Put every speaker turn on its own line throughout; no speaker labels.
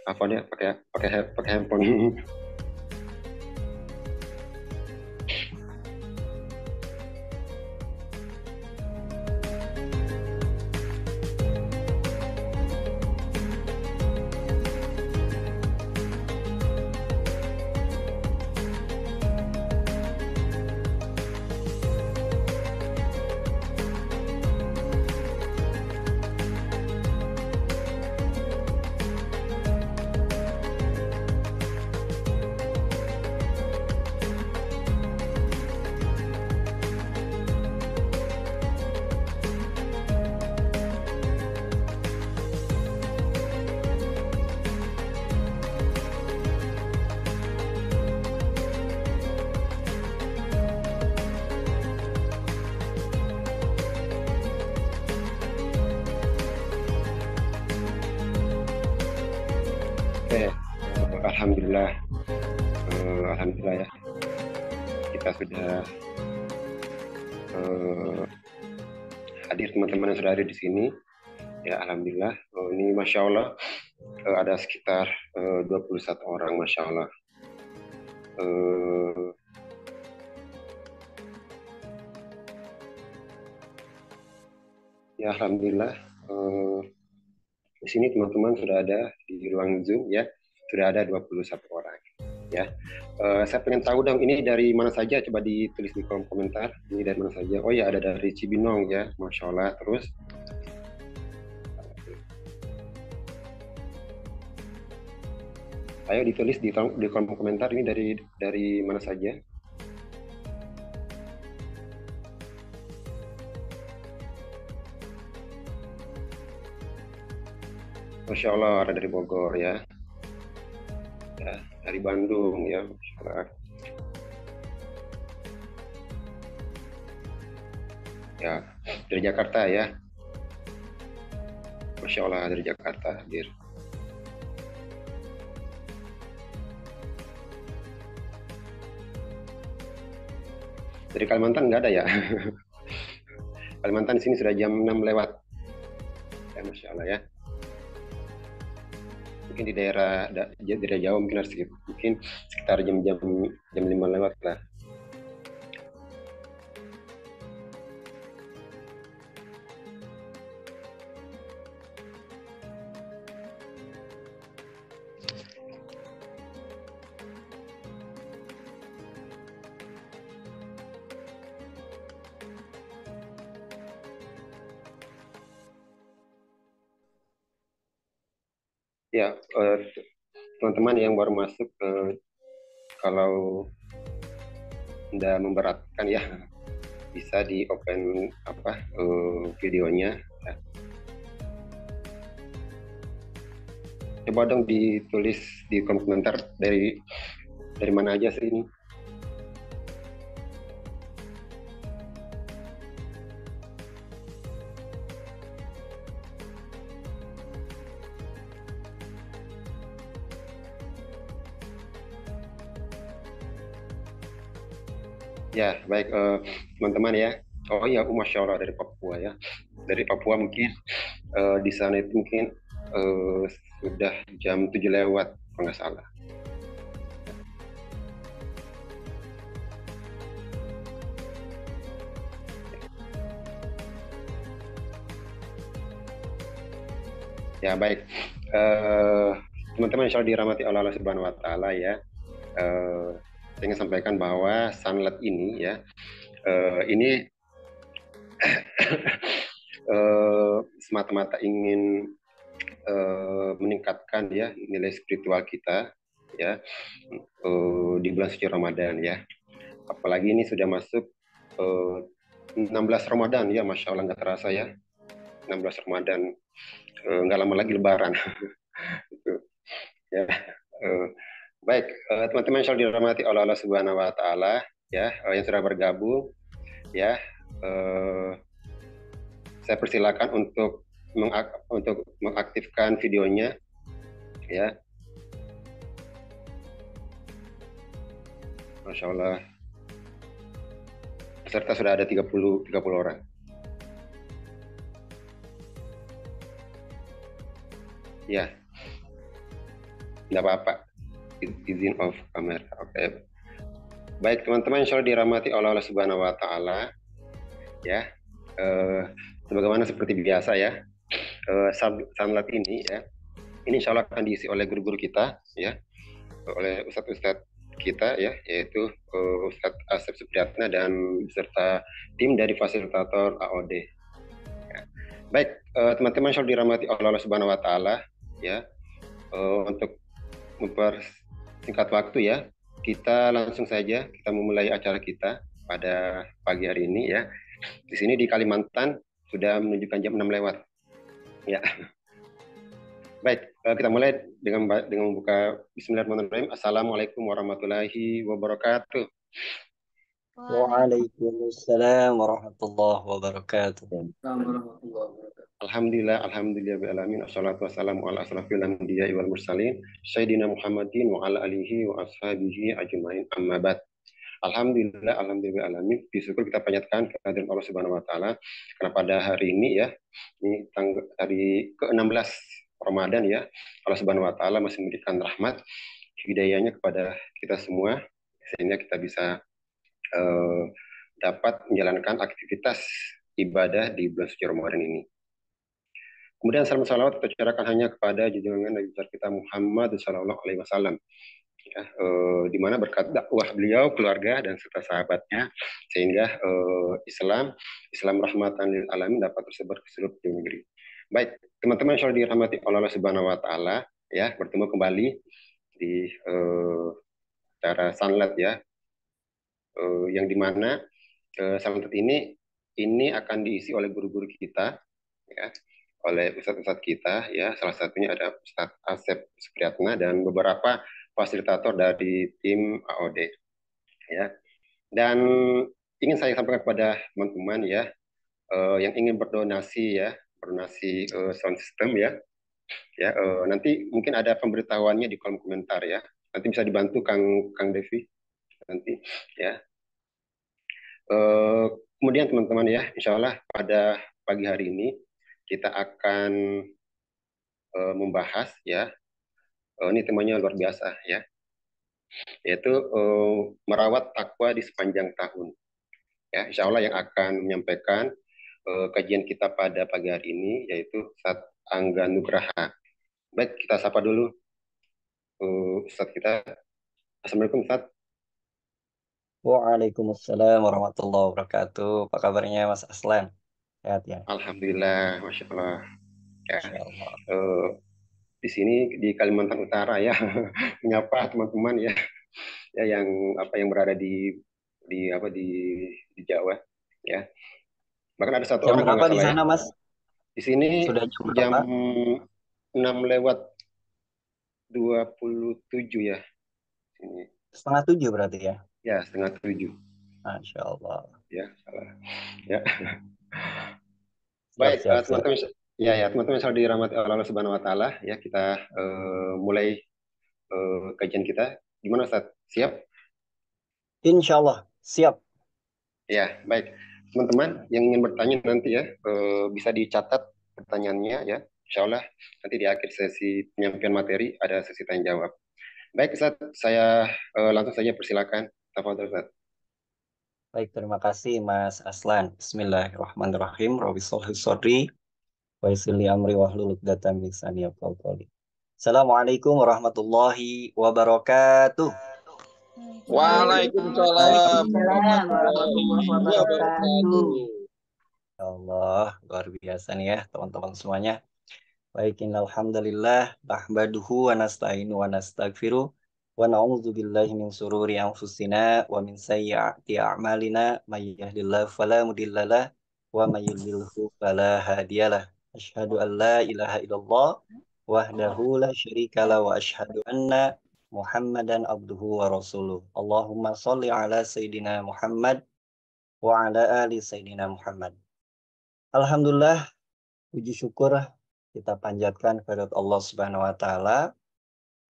Apa dia pakai pakai pakai handphone. Oke, alhamdulillah, alhamdulillah ya, kita sudah eh, hadir teman-teman yang sudah hadir di sini. Ya, alhamdulillah. Ini masya Allah ada sekitar 21 orang, masya Allah. Eh, ya, alhamdulillah. eh, di sini teman-teman sudah ada di ruang Zoom ya, sudah ada 21 orang ya. Saya pengen tahu dong ini dari mana saja, coba ditulis di kolom komentar. Ini dari mana saja? Oh ya, ada dari Cibinong ya, masya Allah. Terus ayo ditulis di kolom komentar ini dari mana saja. Masya Allah, ada dari Bogor ya, ya dari Bandung ya, Masya Allah. Ya, dari Jakarta ya, Masya Allah, dari Jakarta hadir. Dari Kalimantan nggak ada ya. Kalimantan di sini sudah jam 6 lewat ya, Masya Allah ya. Mungkin di daerah Jawa mungkin harus mungkin sekitar jam-jam jam 5 lewat lah. Ya, teman-teman yang baru masuk, kalau tidak memberatkan ya, bisa di open apa videonya ya. Coba dong ditulis di kolom komentar dari mana aja sih ini. Ya, baik teman-teman ya. Oh ya, Masya Allah dari Papua ya. Dari Papua mungkin di sana itu mungkin eh, sudah jam 7 lewat, kalau nggak salah. Ya, baik. Eh, teman-teman insya Allah dirahmati Allah Subhanahu wa Ta'ala ya. Saya ingin sampaikan bahwa Sunlet ini ya, ini semata-mata ingin meningkatkan ya nilai spiritual kita ya di bulan suci Ramadan ya. Apalagi ini sudah masuk 16 Ramadan ya, Masya Allah nggak terasa ya. 16 Ramadan, nggak lama lagi Lebaran. Ya. Baik, teman-teman yang dirahmati oleh Allah Subhanahu Wa Taala ya, yang sudah bergabung ya, saya persilakan untuk mengaktifkan videonya ya. Masya Allah, peserta sudah ada 30 orang. Ya, Tidak apa-apa. Izin off kamera. Oke. Baik teman-teman, insya Allah dirahmati oleh Allah Subhanahu Wa Taala. Ya, sebagaimana seperti biasa ya. Sanlat ini ya, ini insya Allah akan diisi oleh guru-guru kita ya, oleh ustadz-ustadz kita ya, yaitu Ustadz Asep Supriyatna dan beserta tim dari fasilitator AOD. Ya. Baik, teman-teman insya Allah dirahmati Allah Subhanahu Wa Taala ya. Untuk mempersingkat waktu ya, kita langsung saja kita memulai acara kita pada pagi hari ini ya. Di sini di Kalimantan sudah menunjukkan jam 6 lewat. Ya. Baik, kita mulai dengan membuka Bismillahirrahmanirrahim. Assalamualaikum warahmatullahi wabarakatuh.
Waalaikumsalam warahmatullahi wabarakatuh.
Alhamdulillah, alhamdulillah, assalatu wassalamu ala asrafil anbiya'i wal mursalin, Sayyidina Muhammadin wa ala alihi wa ashabihi ajmain, amma ba'd. Alhamdulillah, alhamdulillah alamin. Bersyukur kita panjatkan kehadiran Allah Subhanahu Wa Taala karena pada hari ini ya, ini hari ke-16 Ramadan ya, Allah Subhanahu Wa Taala masih memberikan rahmat hidayahnya kepada kita semua sehingga kita bisa dapat menjalankan aktivitas ibadah di bulan suci Ramadan ini. Kemudian salam salawat kita ucapkan hanya kepada junjungan Nabi besar kita Muhammad Sallallahu Alaihi Wasallam. Ya, di mana berkat dakwah beliau, keluarga dan serta sahabatnya, sehingga Islam rahmatan lil alamin dapat tersebar ke seluruh negeri. Baik, teman-teman insya Allah dirahmati Allah Subhanahu Wa Taala, ya bertemu kembali di acara Sanlat ya, yang dimana Sanlat ini akan diisi oleh guru-guru kita, ya, oleh ustadz-ustadz kita ya, salah satunya ada Ustadz Asep Supriyatna dan beberapa fasilitator dari tim AOD ya. Dan ingin saya sampaikan kepada teman-teman ya, yang ingin berdonasi ya, berdonasi sound system ya, nanti mungkin ada pemberitahuannya di kolom komentar ya, nanti bisa dibantu Kang Devi nanti ya. Kemudian teman-teman ya, insya Allah pada pagi hari ini kita akan membahas ya, ini temanya luar biasa ya, yaitu merawat takwa di sepanjang tahun. Ya, insya Allah yang akan menyampaikan kajian kita pada pagi hari ini yaitu Ustadz Angga Nugraha. Baik, kita sapa dulu Ustadz kita. Assalamualaikum Ustadz.
Waalaikumsalam warahmatullahi wabarakatuh. Apa kabarnya Mas Aslan? Sehat ya?
Alhamdulillah, Masya Allah. Ya,
Masya Allah.
di sini di Kalimantan Utara ya, menyapa teman-teman ya, yang berada di Jawa ya. Bahkan ada satu
Jam
orang kalau
berapa
nggak
di
salah ya.
sana, Mas?
Di sini
Sudah jam
jam
berapa?
6 lewat 27 ya. Ini.
Setengah 7 berarti ya?
Ya, setengah 7.
Masya Allah.
Ya, salah. Ya.
Siap,
Baik,
siap, siap.
teman-teman teman-teman selalu dirahmati Allah Subhanahu Wa Taala ya, kita mulai kajian kita. Gimana Ustaz? Siap?
Insya Allah, siap.
Ya, baik. Teman-teman yang ingin bertanya nanti ya, bisa dicatat pertanyaannya ya. Insya Allah nanti di akhir sesi penyampaian materi ada sesi tanya jawab. Baik Ustaz, saya langsung saja persilakan. Tafadhol Ustaz.
Baik, terima kasih Mas Aslan. Bismillahirrahmanirrahim. Rabbi sholli shodri wa yassir li amri wahlul 'uqdatam min lisani yafqahu qawli. Assalamualaikum warahmatullahi wabarakatuh.
Waalaikumsalam warahmatullahi wabarakatuh.
Ya Allah, luar biasa nih ya teman-teman semuanya. Baik, innalhamdulillah nahmaduhu wa nasta'inu wa nastaghfiruh wa na'udzu billahi min sururi anfusina wa min sayyiati a'malina may yahdihillahu fala mudhillalah wa may yudlilhu fala hadiyalah. Asyhadu an la ilaha illallah wahdahu la syarikalah wa asyhadu anna Muhammadan abduhu wa rasuluh. Allahumma sholli ala sayyidina Muhammad wa ala ali sayyidina Muhammad. Alhamdulillah, puji syukur kita panjatkan kepada Allah Subhanahu wa taala,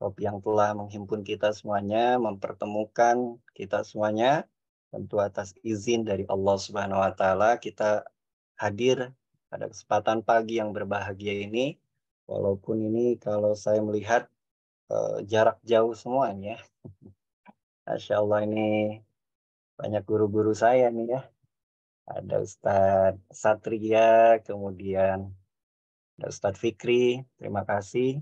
Rabb yang telah menghimpun kita semuanya, mempertemukan kita semuanya, tentu atas izin dari Allah Subhanahu wa taala kita hadir pada kesempatan pagi yang berbahagia ini. Walaupun ini kalau saya melihat jarak jauh semuanya. Masya Allah, ini banyak guru-guru saya nih ya. Ada Ustadz Satria, kemudian ada Ustadz Fikri, terima kasih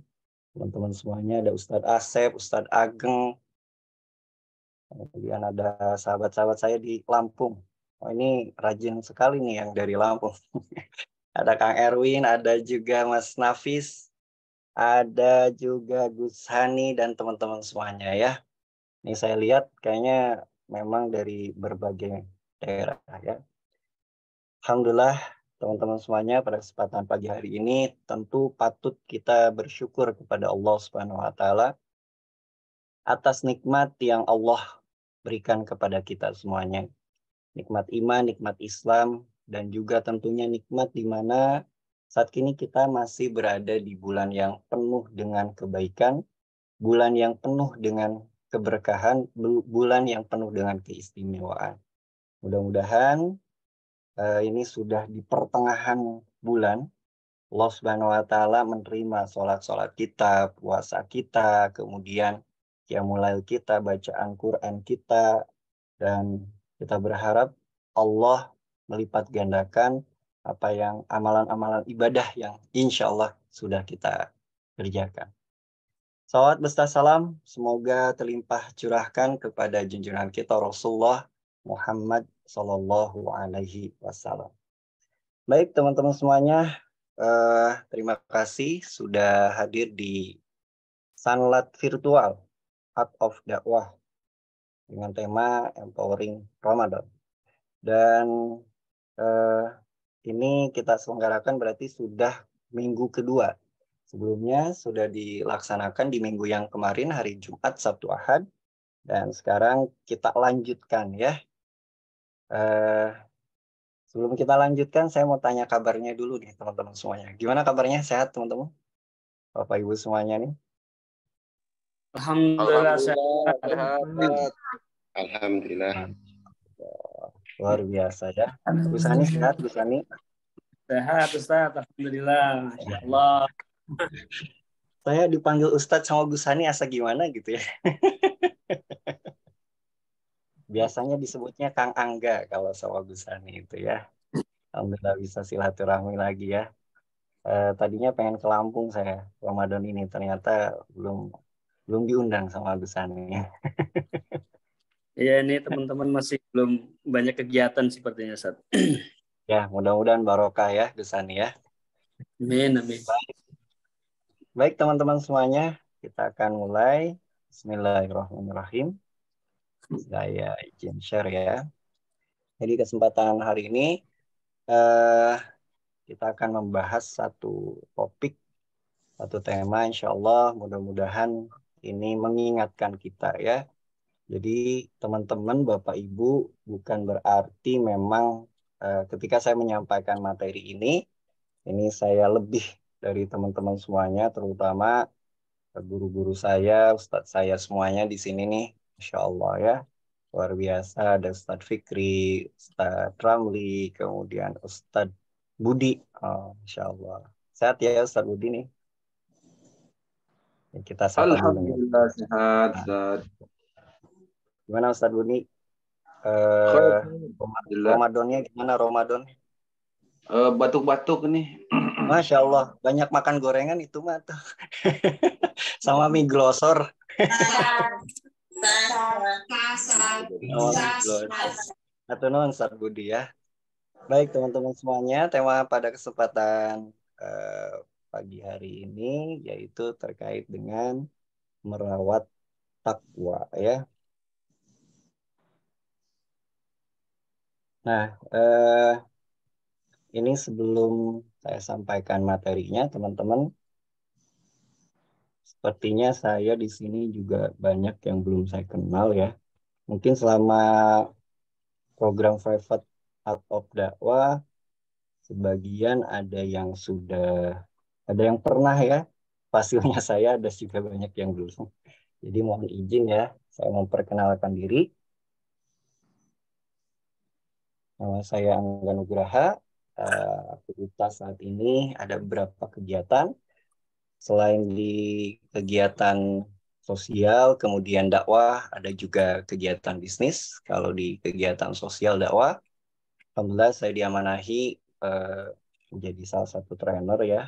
teman-teman semuanya. Ada Ustadz Asep, Ustadz Ageng, kemudian ada sahabat-sahabat saya di Lampung. Oh, ini rajin sekali nih yang dari Lampung. Ada Kang Erwin, ada juga Mas Nafis, ada juga Gus Hani dan teman-teman semuanya ya. Ini saya lihat kayaknya memang dari berbagai daerah ya. Alhamdulillah teman-teman semuanya, pada kesempatan pagi hari ini tentu patut kita bersyukur kepada Allah Subhanahu wa taala atas nikmat yang Allah berikan kepada kita semuanya. Nikmat iman, nikmat Islam, dan juga tentunya nikmat di mana saat ini kita masih berada di bulan yang penuh dengan kebaikan, bulan yang penuh dengan keberkahan, bulan yang penuh dengan keistimewaan. Mudah-mudahan ini sudah di pertengahan bulan, Allah Subhanahu wa taala menerima sholat-sholat kita, puasa kita, kemudian qiyamul kita, bacaan Quran kita, dan kita berharap Allah melipat gandakan apa yang amalan-amalan ibadah yang insya Allah sudah kita kerjakan. Salawat beserta salam semoga terlimpah curahkan kepada junjungan kita Rasulullah Muhammad Sallallahu Alaihi Wasallam. Baik teman-teman semuanya, terima kasih sudah hadir di Sanlat Virtual Art of Dakwah dengan tema Empowering Ramadan. Dan ini kita selenggarakan berarti sudah minggu kedua. Sebelumnya sudah dilaksanakan di minggu yang kemarin, hari Jumat, Sabtu, Ahad. Dan sekarang kita lanjutkan ya. Sebelum kita lanjutkan, saya mau tanya kabarnya dulu nih teman-teman semuanya. Gimana kabarnya? Sehat teman-teman? Bapak Ibu semuanya nih?
Alhamdulillah sehat.
Alhamdulillah.
Luar biasa ya. Bu Sani sehat, Bu Sani?
Sehat Ustaz, alhamdulillah. Masya Allah.
Saya dipanggil Ustadz sama Bu Sani asa gimana gitu ya. Biasanya disebutnya Kang Angga kalau sama Bu Sani itu ya. Alhamdulillah bisa silaturahmi lagi ya. Tadinya pengen ke Lampung saya Ramadan ini, ternyata belum diundang sama Bu Sani.
Ya ini teman-teman masih belum banyak kegiatan sepertinya Ustaz.
Ya mudah-mudahan barokah ya Bu Sani ya.
Amin, amin.
Baik teman-teman semuanya, kita akan mulai. Bismillahirrahmanirrahim. Saya izin share ya. Jadi kesempatan hari ini kita akan membahas satu topik, satu tema, insya Allah mudah-mudahan ini mengingatkan kita ya. Jadi teman-teman, Bapak Ibu, bukan berarti memang ketika saya menyampaikan materi ini saya lebih dari teman-teman semuanya, terutama guru-guru saya, Ustadz saya semuanya di sini nih, insya Allah ya. Luar biasa, ada Ustadz Fikri, Ustadz Ramli, kemudian Ustadz Budi, insya Allah. Sehat ya Ustadz Budi nih. Kita sapa dulu.
Alhamdulillah sehat, Ustaz.
Gimana Ustadz Budi? Ramadannya gimana Ramadan?
Batuk-batuk nih.
Masya Allah, banyak makan gorengan itu mah tuh. Sama mie glosor. Atau non Ustadz Budi ya. Baik teman-teman semuanya, tema pada kesempatan pagi hari ini yaitu terkait dengan merawat takwa ya. Nah, ini sebelum saya sampaikan materinya, teman-teman, sepertinya saya di sini juga banyak yang belum saya kenal ya. Mungkin selama program private Art of Dakwah, sebagian ada yang pernah ya. Pastinya saya ada juga banyak yang belum. Jadi mohon izin ya, saya memperkenalkan diri. Nama saya Angga Nugraha. Aktivitas saat ini ada beberapa kegiatan. Selain di kegiatan sosial, kemudian dakwah, ada juga kegiatan bisnis. Kalau di kegiatan sosial dakwah, alhamdulillah saya diamanahi menjadi salah satu trainer ya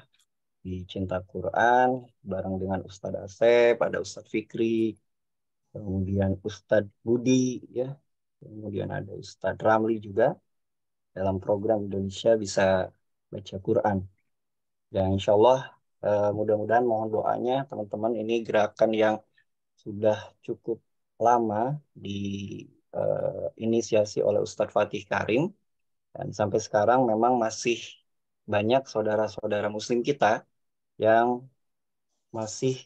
di Cinta Quran bareng dengan Ustadz Asep, ada Ustadz Fikri, kemudian Ustadz Budi ya, kemudian ada Ustadz Ramli juga dalam program Indonesia Bisa Baca Quran. Dan insya Allah mudah-mudahan mohon doanya teman-teman, ini gerakan yang sudah cukup lama diinisiasi oleh Ustadz Fatih Karim, dan sampai sekarang memang masih banyak saudara-saudara muslim kita yang masih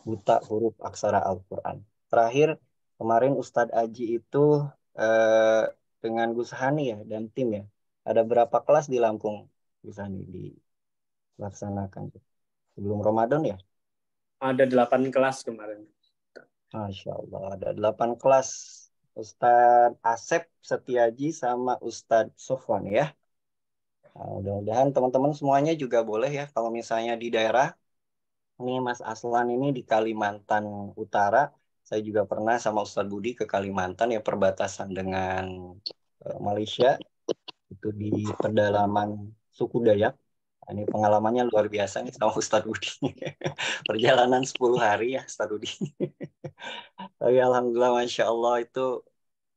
buta huruf aksara Al-Quran. Terakhir kemarin Ustadz Aji itu eh, dengan Gus Hani ya dan tim ya, ada berapa kelas di Lampung Gus Hani dilaksanakan sebelum Ramadan ya?
Ada 8 kelas kemarin.
Masya Allah, ada 8 kelas. Ustadz Asep Setiaji sama Ustadz Sofwan ya. Nah, mudah-mudahan teman-teman semuanya juga boleh ya, kalau misalnya di daerah, ini Mas Aslan ini di Kalimantan Utara, saya juga pernah sama Ustadz Budi ke Kalimantan ya, perbatasan dengan Malaysia, itu di pedalaman suku Dayak. Nah, ini pengalamannya luar biasa nih sama Ustadz Budi. Perjalanan 10 hari ya Ustadz Budi. Tapi alhamdulillah Masya Allah itu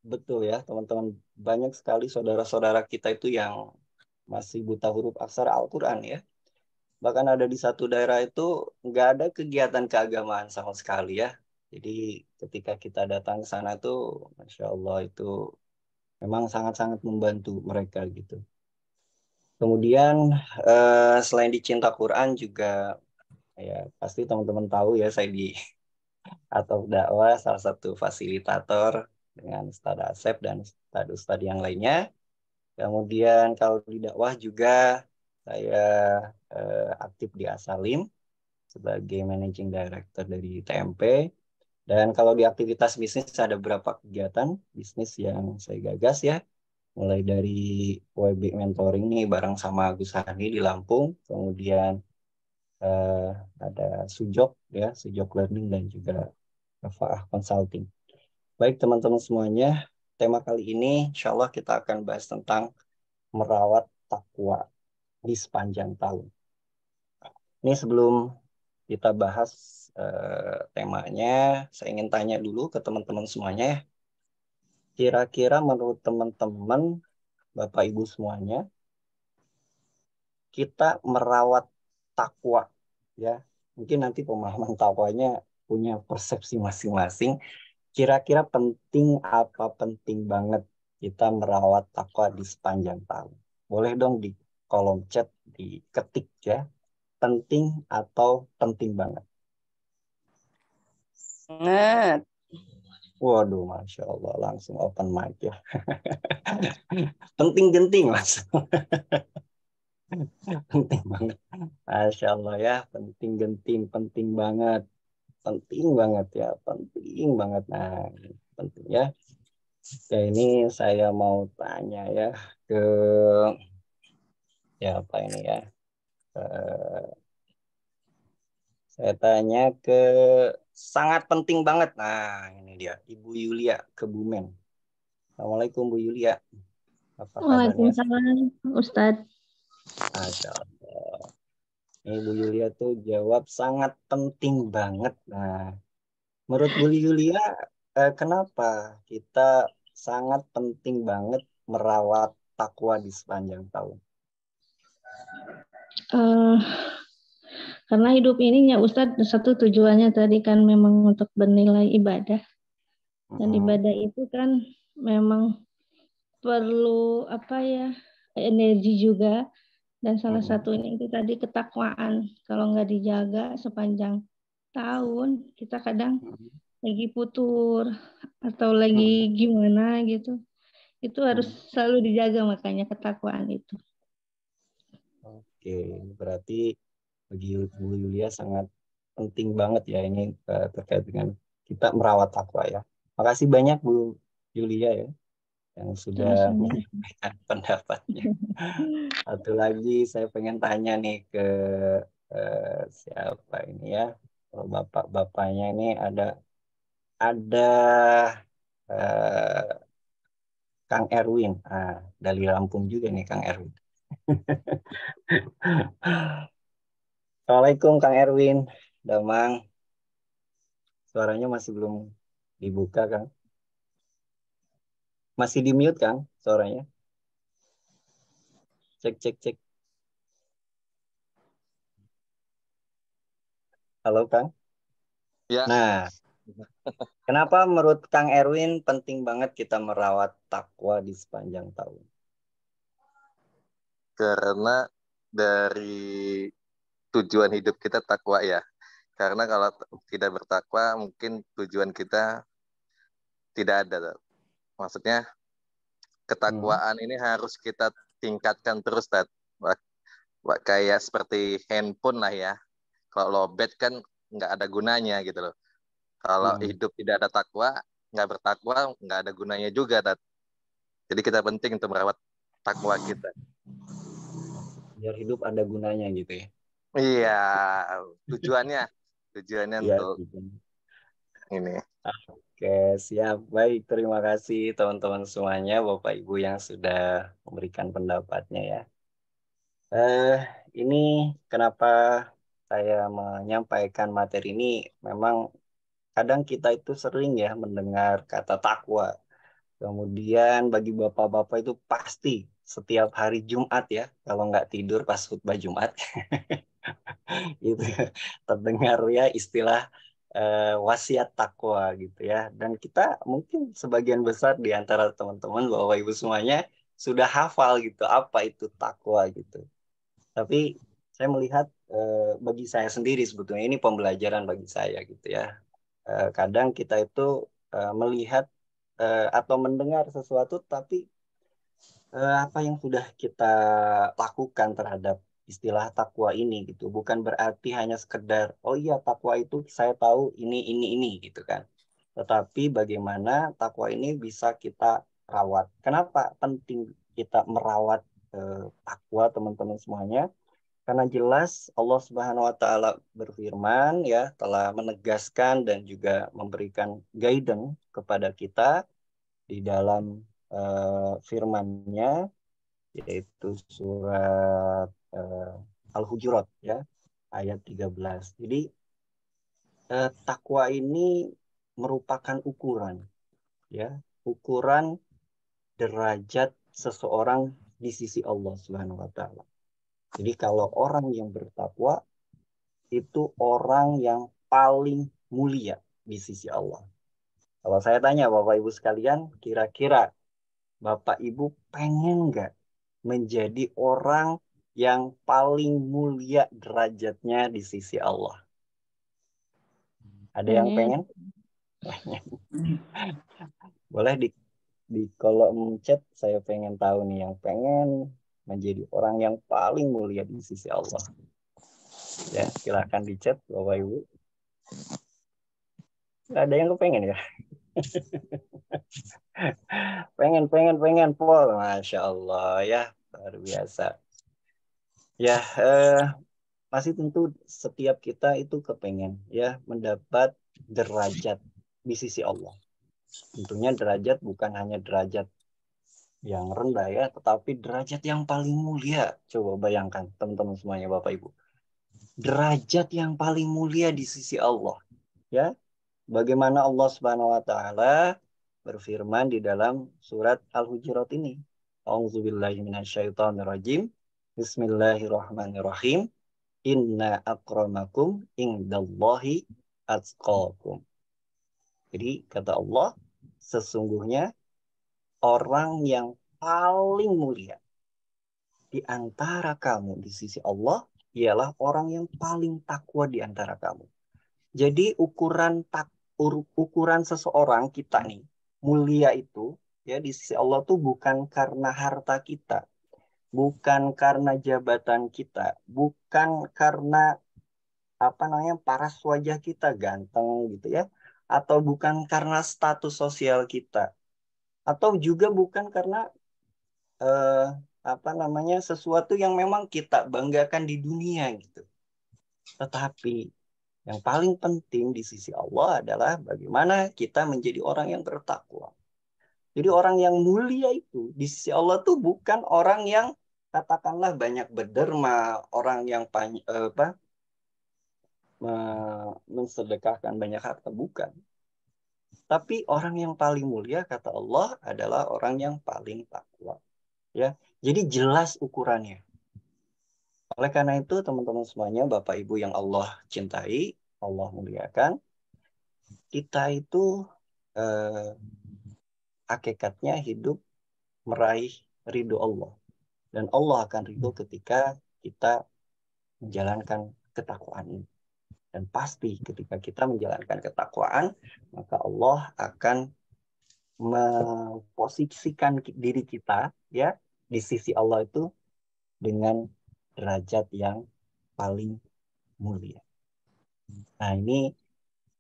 betul ya teman-teman, banyak sekali saudara-saudara kita itu yang masih buta huruf aksara Al-Quran ya. Bahkan ada di satu daerah itu nggak ada kegiatan keagamaan sama sekali ya. Jadi ketika kita datang ke sana tuh, Masya Allah itu memang sangat-sangat membantu mereka gitu. Kemudian selain di Cinta Quran juga, ya pasti teman-teman tahu ya, saya di atau dakwah salah satu fasilitator dengan Ustadz Asep dan Ustadz yang lainnya. Kemudian kalau di dakwah juga saya aktif di Asalim sebagai Managing Director dari TMP. Dan kalau di aktivitas bisnis ada beberapa kegiatan bisnis yang saya gagas ya. Mulai dari WB Mentoring nih bareng sama Agus Hani di Lampung. Kemudian eh, ada Sujok ya, Sujok Learning dan juga Rafaah Consulting. Baik teman-teman semuanya, tema kali ini insya Allah kita akan bahas tentang merawat takwa di sepanjang tahun. Ini sebelum kita bahas temanya, saya ingin tanya dulu ke teman-teman semuanya. Kira-kira menurut teman-teman, Bapak Ibu semuanya, kita merawat takwa ya. Mungkin nanti pemahaman takwanya punya persepsi masing-masing. Kira-kira penting apa penting banget kita merawat takwa di sepanjang tahun? Boleh dong di kolom chat diketik ya. Penting atau penting banget?
Banget.
Waduh, Masya Allah, langsung open mic ya. Penting genting mas. Penting banget. Masya Allah ya, penting genting, penting banget. Penting banget ya, penting banget. Nah, penting ya. Oke, ini saya mau tanya ya ke apa ini ya. Saya tanya ke sangat penting banget. Nah, ini dia Ibu Yulia Kebumen. Assalamualaikum Bu Yulia. Apa kabarnya?
Waalaikumsalam, Ustadz.
Masya Allah. Ini Bu Yulia tuh jawab sangat penting banget. Nah, menurut Bu Yulia, kenapa kita sangat penting banget merawat takwa di sepanjang tahun?
Karena hidup ini ya Ustadz, satu tujuannya tadi kan memang untuk bernilai ibadah. Dan ibadah itu kan memang perlu energi juga. Dan salah satunya itu tadi ketakwaan. Kalau nggak dijaga sepanjang tahun, kita kadang lagi putur atau lagi gimana gitu. Itu harus selalu dijaga, makanya ketakwaan itu.
Oke, berarti bagi Bu Yulia sangat penting banget ya ini terkait dengan kita merawat takwa ya. Makasih banyak Bu Yulia ya yang sudah menyampaikan pendapatnya. Satu lagi saya pengen tanya nih ke siapa ini ya. Kalau bapak-bapaknya ini ada eh, Kang Erwin. Dari Lampung juga nih Kang Erwin. Assalamualaikum Kang Erwin. Damang, suaranya masih belum dibuka Kang. Masih di mute Kang suaranya. Cek cek cek. Halo Kang.
Ya,
Nah, kenapa menurut Kang Erwin penting banget kita merawat takwa di sepanjang tahun?
karena dari tujuan hidup kita takwa ya. Karena kalau tidak bertakwa, mungkin tujuan kita tidak ada. Maksudnya ketakwaan ini harus kita tingkatkan terus, Tat. Kayak seperti handphone lah ya. Kalau lowbat kan nggak ada gunanya gitu loh. Kalau hidup tidak ada takwa, nggak bertakwa, nggak ada gunanya juga, Tat. Jadi kita penting untuk merawat takwa kita.
Biar hidup ada gunanya gitu ya.
Iya, tujuannya
Iya,
untuk
gitu.
ini.
Oke, siap. Baik, terima kasih teman-teman semuanya, Bapak Ibu yang sudah memberikan pendapatnya ya. Ini kenapa saya menyampaikan materi ini, memang kadang kita itu sering ya mendengar kata takwa. Kemudian bagi bapak-bapak itu pasti setiap hari Jumat ya, kalau nggak tidur pas khutbah Jumat, itu terdengar ya istilah wasiat takwa gitu ya. Dan kita mungkin sebagian besar di antara teman-teman Bapak Ibu semuanya sudah hafal gitu apa itu takwa gitu. Tapi saya melihat bagi saya sendiri sebetulnya ini pembelajaran bagi saya gitu ya. Kadang kita itu melihat atau mendengar sesuatu tapi apa yang sudah kita lakukan terhadap istilah takwa ini gitu. Bukan berarti hanya sekedar oh iya takwa itu saya tahu ini gitu kan. Tetapi bagaimana takwa ini bisa kita rawat. Kenapa penting kita merawat takwa teman-teman semuanya? Karena jelas Allah Subhanahu wa taala berfirman ya telah menegaskan dan juga memberikan guidance kepada kita di dalam firman-Nya yaitu surat Al-Hujurat ya ayat 13. Jadi takwa ini merupakan ukuran ya, ukuran derajat seseorang di sisi Allah Subhanahu wa taala. Jadi kalau orang yang bertakwa itu orang yang paling mulia di sisi Allah. Kalau saya tanya Bapak Ibu sekalian, kira-kira Bapak Ibu pengen nggak menjadi orang yang paling mulia derajatnya di sisi Allah? Ada yang pengen? Boleh di kolom chat, saya pengen tahu nih yang pengen menjadi orang yang paling mulia di sisi Allah. Ya, silakan di chat Bapak Ibu. Ada yang kepengen ya? pengen Paul, Masya Allah ya, luar biasa. Ya, masih tentu setiap kita itu kepengen ya mendapat derajat di sisi Allah. Tentunya derajat bukan hanya derajat yang rendah ya, tetapi derajat yang paling mulia. Coba bayangkan teman-teman semuanya Bapak Ibu. Derajat yang paling mulia di sisi Allah. Ya, bagaimana Allah Subhanahu wa taala berfirman di dalam surat Al-Hujurat ini. A'udzubillahi minasyaitonirrajim. Bismillahirrahmanirrahim. Inna akramakum indallahi atqakum. Jadi kata Allah, sesungguhnya orang yang paling mulia di antara kamu di sisi Allah ialah orang yang paling takwa di antara kamu. Jadi ukuran seseorang kita nih mulia itu ya di sisi Allah tuh bukan karena harta kita, bukan karena jabatan kita, bukan karena paras wajah kita ganteng gitu ya, atau bukan karena status sosial kita, atau juga bukan karena sesuatu yang memang kita banggakan di dunia gitu. Tetapi Yang paling penting di sisi Allah adalah bagaimana kita menjadi orang yang bertakwa. Jadi orang yang mulia itu di sisi Allah tuh bukan orang yang katakanlah banyak berderma, orang yang mensedekahkan banyak harta, bukan. Tapi orang yang paling mulia kata Allah adalah orang yang paling takwa. Ya, jadi jelas ukurannya. Oleh karena itu teman-teman semuanya, Bapak Ibu yang Allah cintai, Allah muliakan, kita itu hakikatnya hidup meraih ridho Allah. Dan Allah akan ridho ketika kita menjalankan ketakwaan ini. Dan pasti ketika kita menjalankan ketakwaan, maka Allah akan memposisikan diri kita ya di sisi Allah itu dengan derajat yang paling mulia. Nah, ini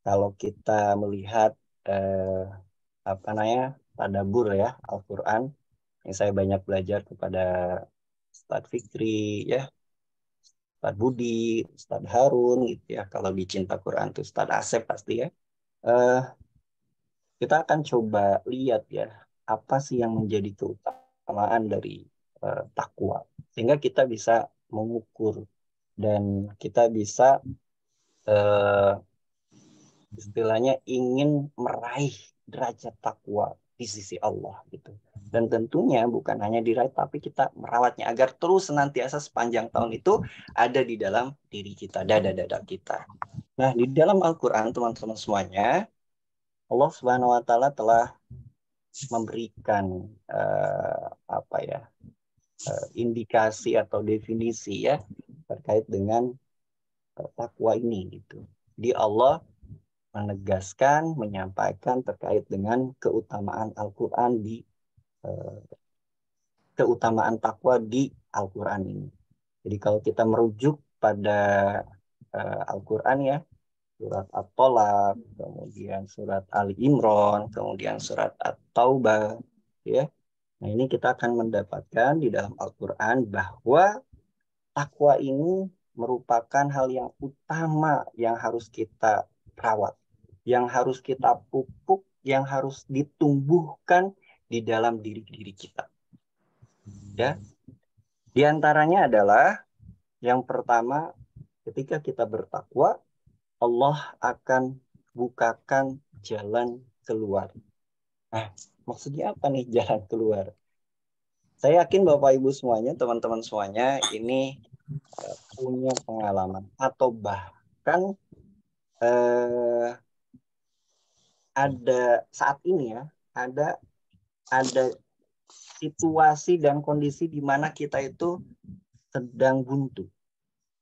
kalau kita melihat tadabbur ya Al-Qur'an, yang saya banyak belajar kepada Ustadz Fikri ya, Ustadz Budi, Ustadz Harun gitu ya. Kalau di Cinta Quran itu Ustadz Asep pasti ya. Kita akan coba lihat ya, apa sih yang menjadi keutamaan dari takwa, sehingga kita bisa mengukur dan kita bisa istilahnya ingin meraih derajat takwa di sisi Allah gitu. Dan tentunya bukan hanya diraih, tapi kita merawatnya agar terus senantiasa sepanjang tahun itu ada di dalam diri kita, dada-dada kita. Nah, di dalam Al-Quran teman-teman semuanya, Allah Subhanahu Wa Taala telah memberikan indikasi atau definisi ya terkait dengan takwa ini gitu. Di Allah menegaskan, menyampaikan terkait dengan keutamaan Al-Quran keutamaan takwa di Al-Quran ini. Jadi kalau kita merujuk pada Al-Quran ya, surat At-Tolak, kemudian surat Ali Imran, kemudian surat At-Taubah, ya. Nah, ini kita akan mendapatkan di dalam Al-Quran bahwa takwa ini merupakan hal yang utama yang harus kita rawat, yang harus kita pupuk, yang harus ditumbuhkan di dalam diri kita. Ya, di antaranya adalah yang pertama, ketika kita bertakwa, Allah akan bukakan jalan keluar. Nah, maksudnya apa nih jalan keluar? Saya yakin Bapak Ibu semuanya, teman-teman semuanya ini punya pengalaman atau bahkan ada saat ini ya, ada situasi dan kondisi di mana kita itu sedang buntu.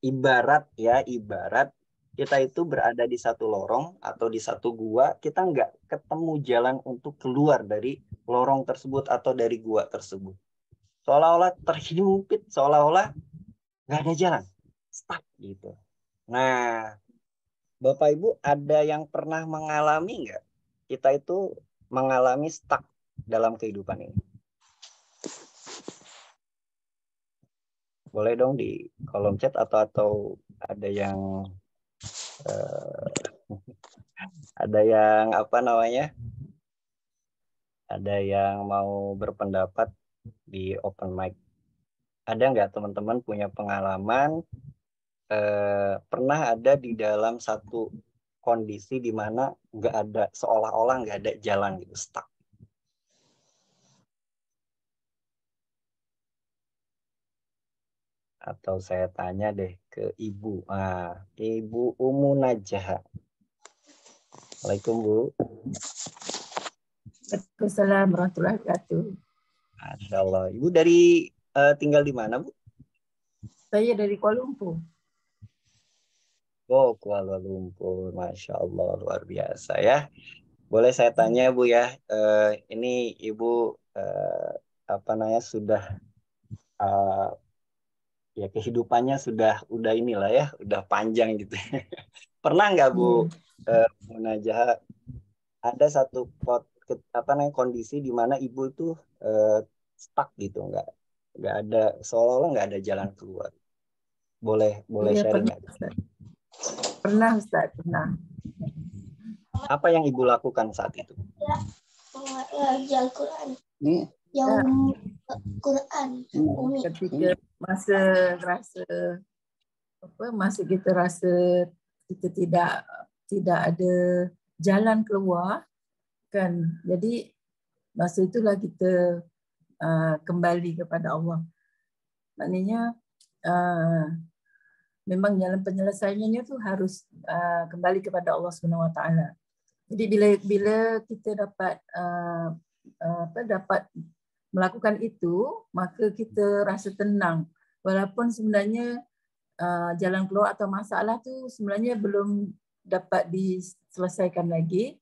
Ibarat kita itu berada di satu lorong atau di satu gua, kita nggak ketemu jalan untuk keluar dari lorong tersebut atau dari gua tersebut. Seolah-olah terhimpit, seolah-olah nggak ada jalan, stuck gitu. Nah, Bapak Ibu ada yang pernah mengalami nggak? Kita itu mengalami stuck dalam kehidupan ini. Boleh dong di kolom chat atau ada yang ada yang mau berpendapat di open mic. Ada nggak teman-teman punya pengalaman pernah ada di dalam satu kondisi di mana nggak ada, seolah-olah nggak ada jalan gitu, stuck? Atau saya tanya deh ke Ibu. Ibu Umu Najah. Assalamualaikum, Bu.
Waalaikumsalam warahmatullahi wabarakatuh.
Masya Allah. Ibu dari tinggal di mana, Bu?
Saya dari Kuala Lumpur.
Oh, Kuala Lumpur. Masya Allah, luar biasa ya. Boleh saya tanya, Bu ya? Ini Ibu sudah ya kehidupannya udah inilah ya, udah panjang gitu. Pernah nggak Bu Munajah ada satu kondisi di mana Ibu itu stuck gitu, nggak ada, seolah-olah nggak ada jalan keluar? Boleh
Iya,
sharing nggak?
Pernah Ustaz, pernah.
Apa yang Ibu lakukan saat itu?
Al-Quran.
Ya,
Quran.
ketika masa kita rasa kita tidak ada jalan keluar kan. Jadi masa itulah kita kembali kepada Allah. Maknanya memang jalan penyelesaiannya tu harus kembali kepada Allah Subhanahu Wa Taala. Jadi bila kita dapat melakukan itu, maka kita rasa tenang. Walaupun sebenarnya jalan keluar atau masalah tu sebenarnya belum dapat diselesaikan lagi,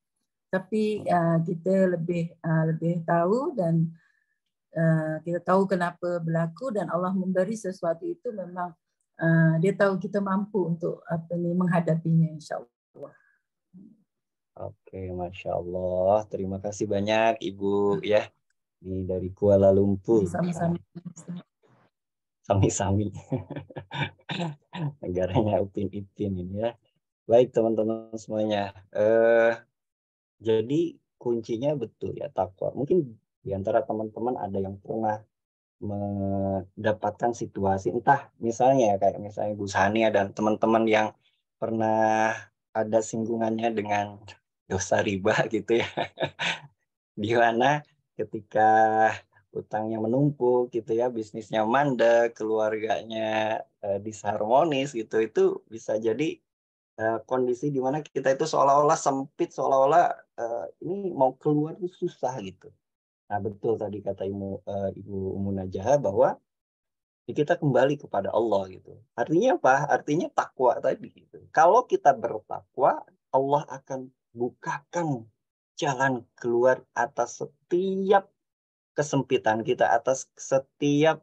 tapi kita lebih tahu dan kita tahu kenapa berlaku, dan Allah memberi sesuatu itu memang dia tahu kita mampu untuk menghadapinya, insya-Allah.
Oke, Masya Allah. Terima kasih banyak Ibu ya. Ini dari Kuala Lumpur.
Sama-sama.
Sami-sami. Negaranya Upin Ipin ini ya. Baik teman-teman semuanya. Jadi kuncinya betul ya takwa. Mungkin di antara teman-teman ada yang pernah mendapatkan situasi, entah misalnya kayak misalnya Bu Sania dan teman-teman yang pernah ada singgungannya dengan dosa riba gitu ya. Di mana ketika utangnya menumpuk gitu ya, bisnisnya mandek, keluarganya disharmonis gitu, itu bisa jadi kondisi di mana kita itu seolah-olah sempit, seolah-olah ini mau keluar itu susah gitu. Nah betul tadi kata Ibu Umu Najah bahwa kita kembali kepada Allah gitu. Artinya apa? Artinya takwa tadi gitu. Kalau kita bertakwa, Allah akan bukakan jalan keluar atas setiap kesempitan kita, atas setiap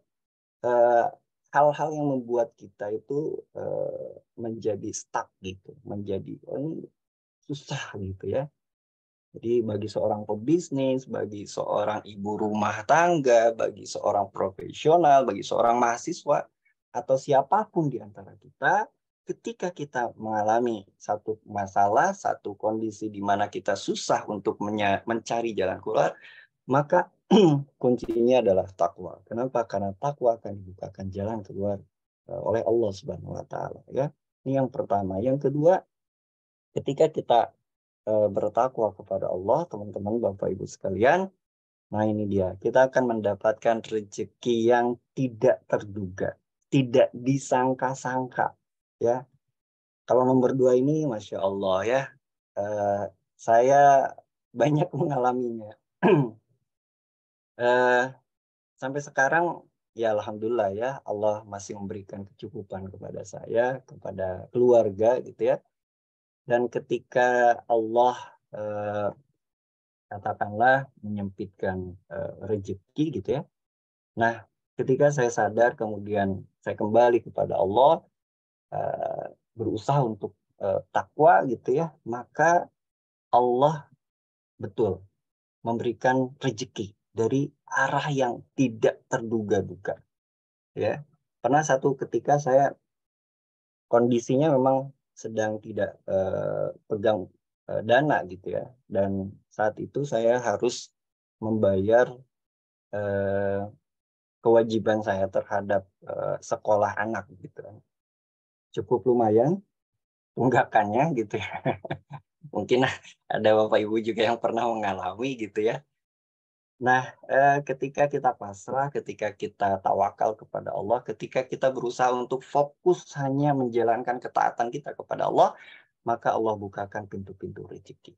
hal-hal yang membuat kita itu menjadi stuck gitu, menjadi ini susah gitu ya. Jadi bagi seorang pebisnis, bagi seorang ibu rumah tangga, bagi seorang profesional, bagi seorang mahasiswa, atau siapapun di antara kita, ketika kita mengalami satu masalah, satu kondisi di mana kita susah untuk mencari jalan keluar, maka kuncinya adalah takwa. Kenapa? Karena takwa akan dibukakan jalan keluar oleh Allah Subhanahu Wa Taala. Ya, ini yang pertama. Yang kedua, ketika kita bertakwa kepada Allah, teman-teman, Bapak Ibu sekalian, nah ini dia, kita akan mendapatkan rezeki yang tidak terduga, tidak disangka-sangka. Ya, kalau nomor 2 ini, Masya Allah ya, saya banyak mengalaminya. Sampai sekarang ya alhamdulillah ya, Allah masih memberikan kecukupan kepada saya, kepada keluarga gitu ya. Dan ketika Allah katakanlah menyempitkan rezeki gitu ya. Nah, ketika saya sadar kemudian saya kembali kepada Allah, berusaha untuk takwa gitu ya, maka Allah betul memberikan rezeki dari arah yang tidak terduga-duga. Ya, pernah satu ketika saya kondisinya memang sedang tidak pegang dana gitu ya, dan saat itu saya harus membayar kewajiban saya terhadap sekolah anak gitu. Cukup lumayan tunggakannya gitu ya. Mungkin ada Bapak Ibu juga yang pernah mengalami gitu ya. Nah, ketika kita pasrah, ketika kita tawakal kepada Allah, ketika kita berusaha untuk fokus hanya menjalankan ketaatan kita kepada Allah, maka Allah bukakan pintu-pintu rezeki.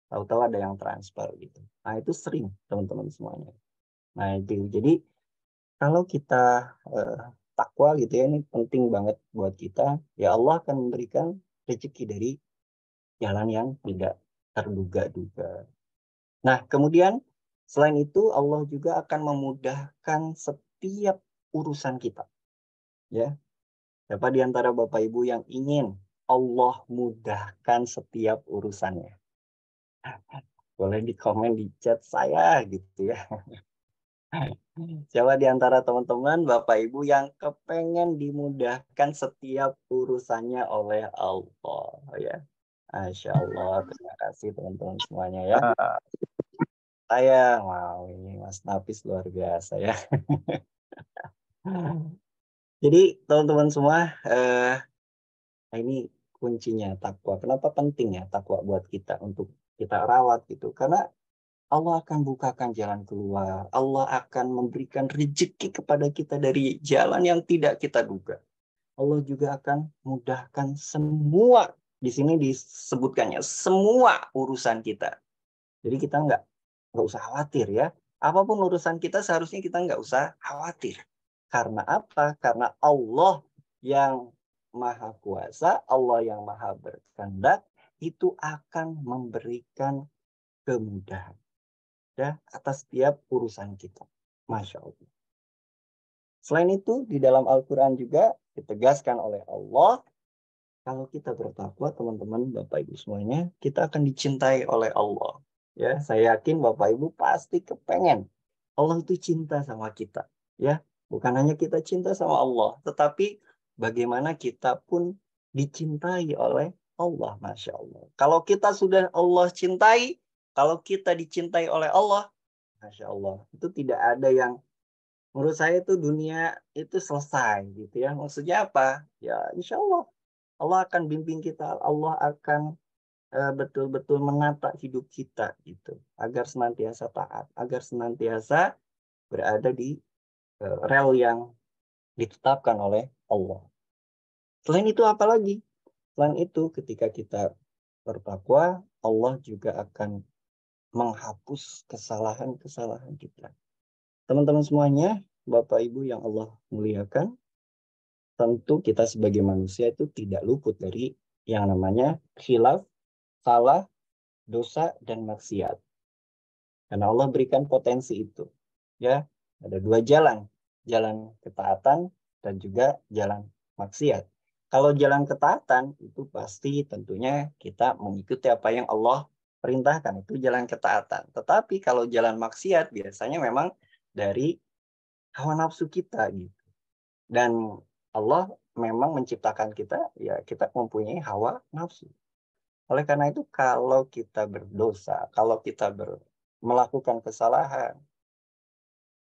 Tahu-tahu ada yang transfer gitu. Nah, itu sering teman-teman semuanya. Nah, itu. Jadi, kalau kita takwa gitu ya, ini penting banget buat kita. Ya Allah akan memberikan rezeki dari jalan yang tidak terduga-duga. Nah, kemudian selain itu Allah juga akan memudahkan setiap urusan kita. Ya. Siapa di antara Bapak Ibu yang ingin Allah mudahkan setiap urusannya? Boleh di komen di chat saya gitu ya. Siapa di antara teman-teman, Bapak Ibu yang kepengen dimudahkan setiap urusannya oleh Allah ya? Masya Allah, terima kasih teman-teman semuanya ya. Saya mau ini Mas Nafis luar biasa ya. Jadi teman-teman semua, ini kuncinya takwa. Kenapa penting ya takwa buat kita untuk kita rawat gitu? Karena Allah akan bukakan jalan keluar. Allah akan memberikan rezeki kepada kita dari jalan yang tidak kita duga. Allah juga akan mudahkan semua. Di sini disebutkannya semua urusan kita. Jadi kita nggak usah khawatir ya. Apapun urusan kita seharusnya kita nggak usah khawatir. Karena apa? Karena Allah yang Maha Kuasa, Allah yang Maha Berkehendak itu akan memberikan kemudahan ya atas setiap urusan kita. Masya Allah. Selain itu di dalam Al-Quran juga ditegaskan oleh Allah, kalau kita bertakwa teman-teman Bapak Ibu semuanya, kita akan dicintai oleh Allah. Ya, saya yakin Bapak Ibu pasti kepengen Allah itu cinta sama kita. Ya, bukan hanya kita cinta sama Allah, tetapi bagaimana kita pun dicintai oleh Allah. Masya Allah. Kalau kita sudah Allah cintai, kalau kita dicintai oleh Allah, Masya Allah, itu tidak ada yang, menurut saya itu dunia itu selesai gitu ya. Maksudnya apa? Ya insya Allah, Allah akan bimbing kita, Allah akan betul-betul menata hidup kita gitu, agar senantiasa taat, agar senantiasa berada di rel yang ditetapkan oleh Allah. Selain itu apa lagi? Selain itu ketika kita bertakwa, Allah juga akan menghapus kesalahan-kesalahan kita. Teman-teman semuanya, Bapak Ibu yang Allah muliakan, tentu kita sebagai manusia itu tidak luput dari yang namanya khilaf, salah, dosa, dan maksiat. Karena Allah berikan potensi itu. Ya, ada dua jalan. Jalan ketaatan dan juga jalan maksiat. Kalau jalan ketaatan itu pasti tentunya kita mengikuti apa yang Allah perintahkan. Itu jalan ketaatan. Tetapi kalau jalan maksiat biasanya memang dari hawa nafsu kita gitu. Dan Allah memang menciptakan kita, ya kita mempunyai hawa nafsu. Oleh karena itu kalau kita berdosa, kalau kita melakukan kesalahan,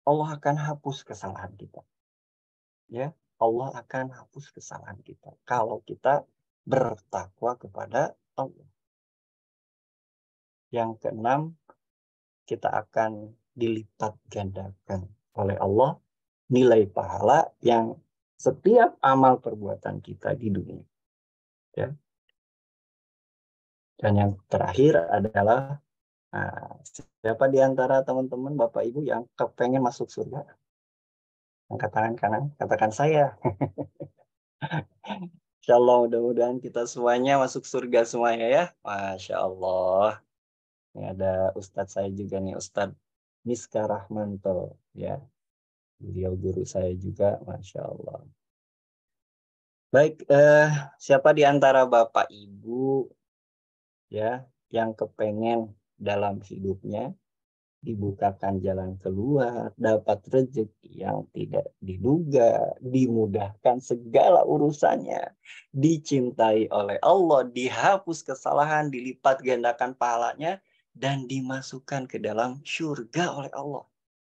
Allah akan hapus kesalahan kita. Ya, Allah akan hapus kesalahan kita kalau kita bertakwa kepada Allah. Yang keenam, kita akan dilipat gandakan oleh Allah nilai pahala yang setiap amal perbuatan kita di dunia. Ya. Dan yang terakhir adalah siapa di antara teman-teman Bapak Ibu yang kepengen masuk surga? Angkat tangan kanan, katakan saya. Insya Allah mudah-mudahan kita semuanya masuk surga semuanya ya. Masya Allah. Ini ada Ustadz saya juga nih, Ustadz Miska Rahmanto. Ya. Beliau guru saya juga, Masya Allah. Baik, siapa di antara Bapak Ibu ya yang kepengen dalam hidupnya dibukakan jalan keluar, dapat rezeki yang tidak diduga, dimudahkan segala urusannya, dicintai oleh Allah, dihapus kesalahan, dilipat gandakan pahalanya, dan dimasukkan ke dalam surga oleh Allah.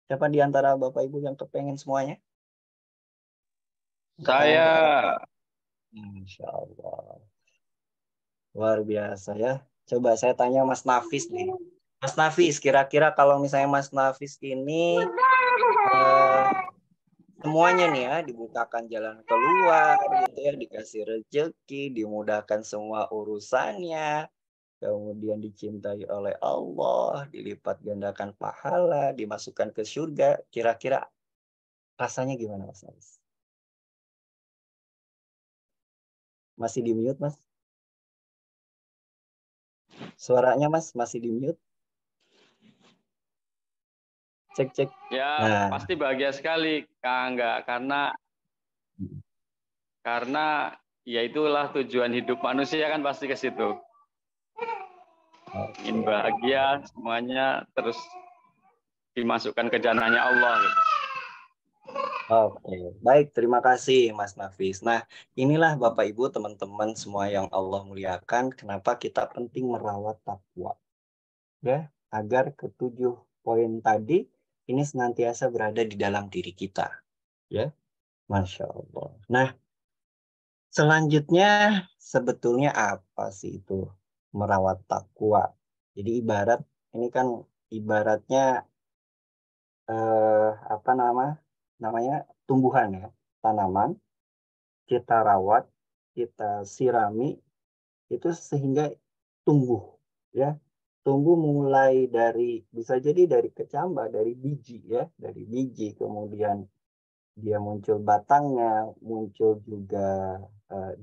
Siapa di antara Bapak Ibu yang kepengen semuanya?
Saya.
Insya Allah. Luar biasa ya. Coba saya tanya Mas Nafis nih. Mas Nafis, kira-kira kalau misalnya Mas Nafis ini semuanya nih ya, dibukakan jalan keluar gitu ya, dikasih rezeki, dimudahkan semua urusannya, kemudian dicintai oleh Allah, dilipat gandakan pahala, dimasukkan ke surga, kira-kira rasanya gimana Mas Nafis? Masih di mute Mas? Suaranya Mas masih di mute? Cek.
Ya, nah, pasti bahagia sekali, Kak Angga, karena ya itulah tujuan hidup manusia kan pasti ke situ. Ingin bahagia semuanya terus dimasukkan ke jannahnya Allah.
Oke, baik, terima kasih Mas Nafis. Nah, inilah Bapak Ibu, teman-teman semua yang Allah muliakan, kenapa kita penting merawat takwa, ya, agar ketujuh poin tadi ini senantiasa berada di dalam diri kita, ya, Masya Allah. Nah, selanjutnya sebetulnya apa sih itu merawat takwa? Jadi ini kan ibaratnya apa namanya tumbuhan ya, tanaman, kita rawat, kita sirami itu sehingga tumbuh, ya, tumbuh mulai dari, bisa jadi dari kecambah, dari biji, ya, dari biji, kemudian dia muncul batangnya, muncul juga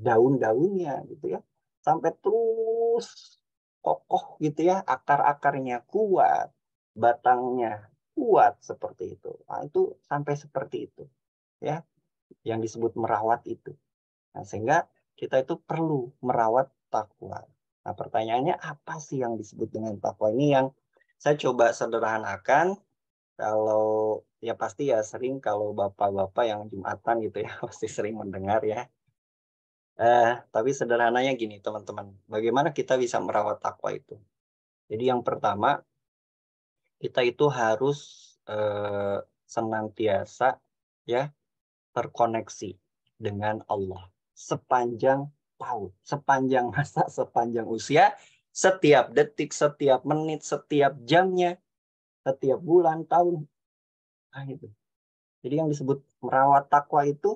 daun-daunnya gitu ya, sampai terus kokoh gitu ya, akar-akarnya kuat, batangnya kuat seperti itu. Nah, itu sampai seperti itu, ya, yang disebut merawat itu. Nah, sehingga kita itu perlu merawat takwa. Nah, pertanyaannya apa sih yang disebut dengan takwa ini, yang saya coba sederhanakan. Kalau ya pasti ya sering kalau bapak-bapak yang Jumatan gitu ya pasti sering mendengar ya. Tapi sederhananya gini teman-teman, bagaimana kita bisa merawat takwa itu? Jadi yang pertama, kita itu harus senantiasa ya terkoneksi dengan Allah sepanjang tahun, sepanjang masa, sepanjang usia, setiap detik, setiap menit, setiap jamnya, setiap bulan, tahun. Nah, itu. Jadi yang disebut merawat takwa itu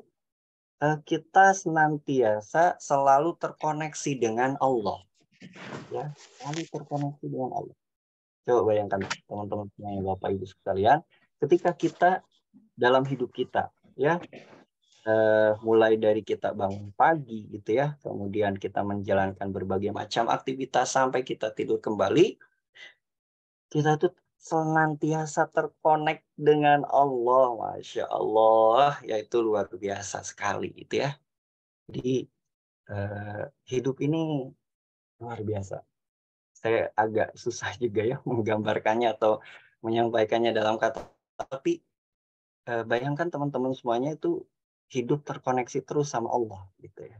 kita senantiasa selalu terkoneksi dengan Allah, ya, selalu terkoneksi dengan Allah. Coba bayangkan teman-teman Bapak Ibu sekalian, ketika kita dalam hidup kita, ya, mulai dari kita bangun pagi gitu ya, kemudian kita menjalankan berbagai macam aktivitas sampai kita tidur kembali, kita tuh senantiasa terkonek dengan Allah, Masya Allah, yaitu luar biasa sekali gitu ya. Jadi hidup ini luar biasa. Saya agak susah juga ya menggambarkannya atau menyampaikannya dalam kata, tapi bayangkan teman-teman semuanya itu hidup terkoneksi terus sama Allah gitu ya.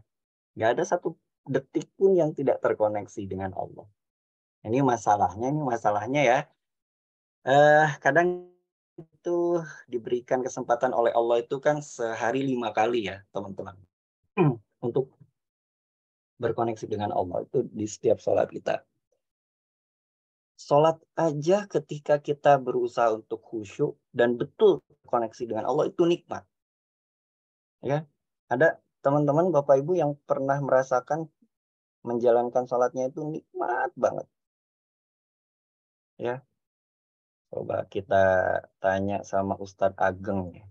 Nggak ada satu detik pun yang tidak terkoneksi dengan Allah. Ini masalahnya ya. Kadang itu diberikan kesempatan oleh Allah itu kan sehari 5 kali ya teman-teman untuk berkoneksi dengan Allah itu di setiap sholat kita. Sholat aja ketika kita berusaha untuk khusyuk dan betul koneksi dengan Allah itu nikmat. Ya, ada teman-teman Bapak Ibu yang pernah merasakan menjalankan sholatnya itu nikmat banget. Ya, coba kita tanya sama Ustadz Ageng.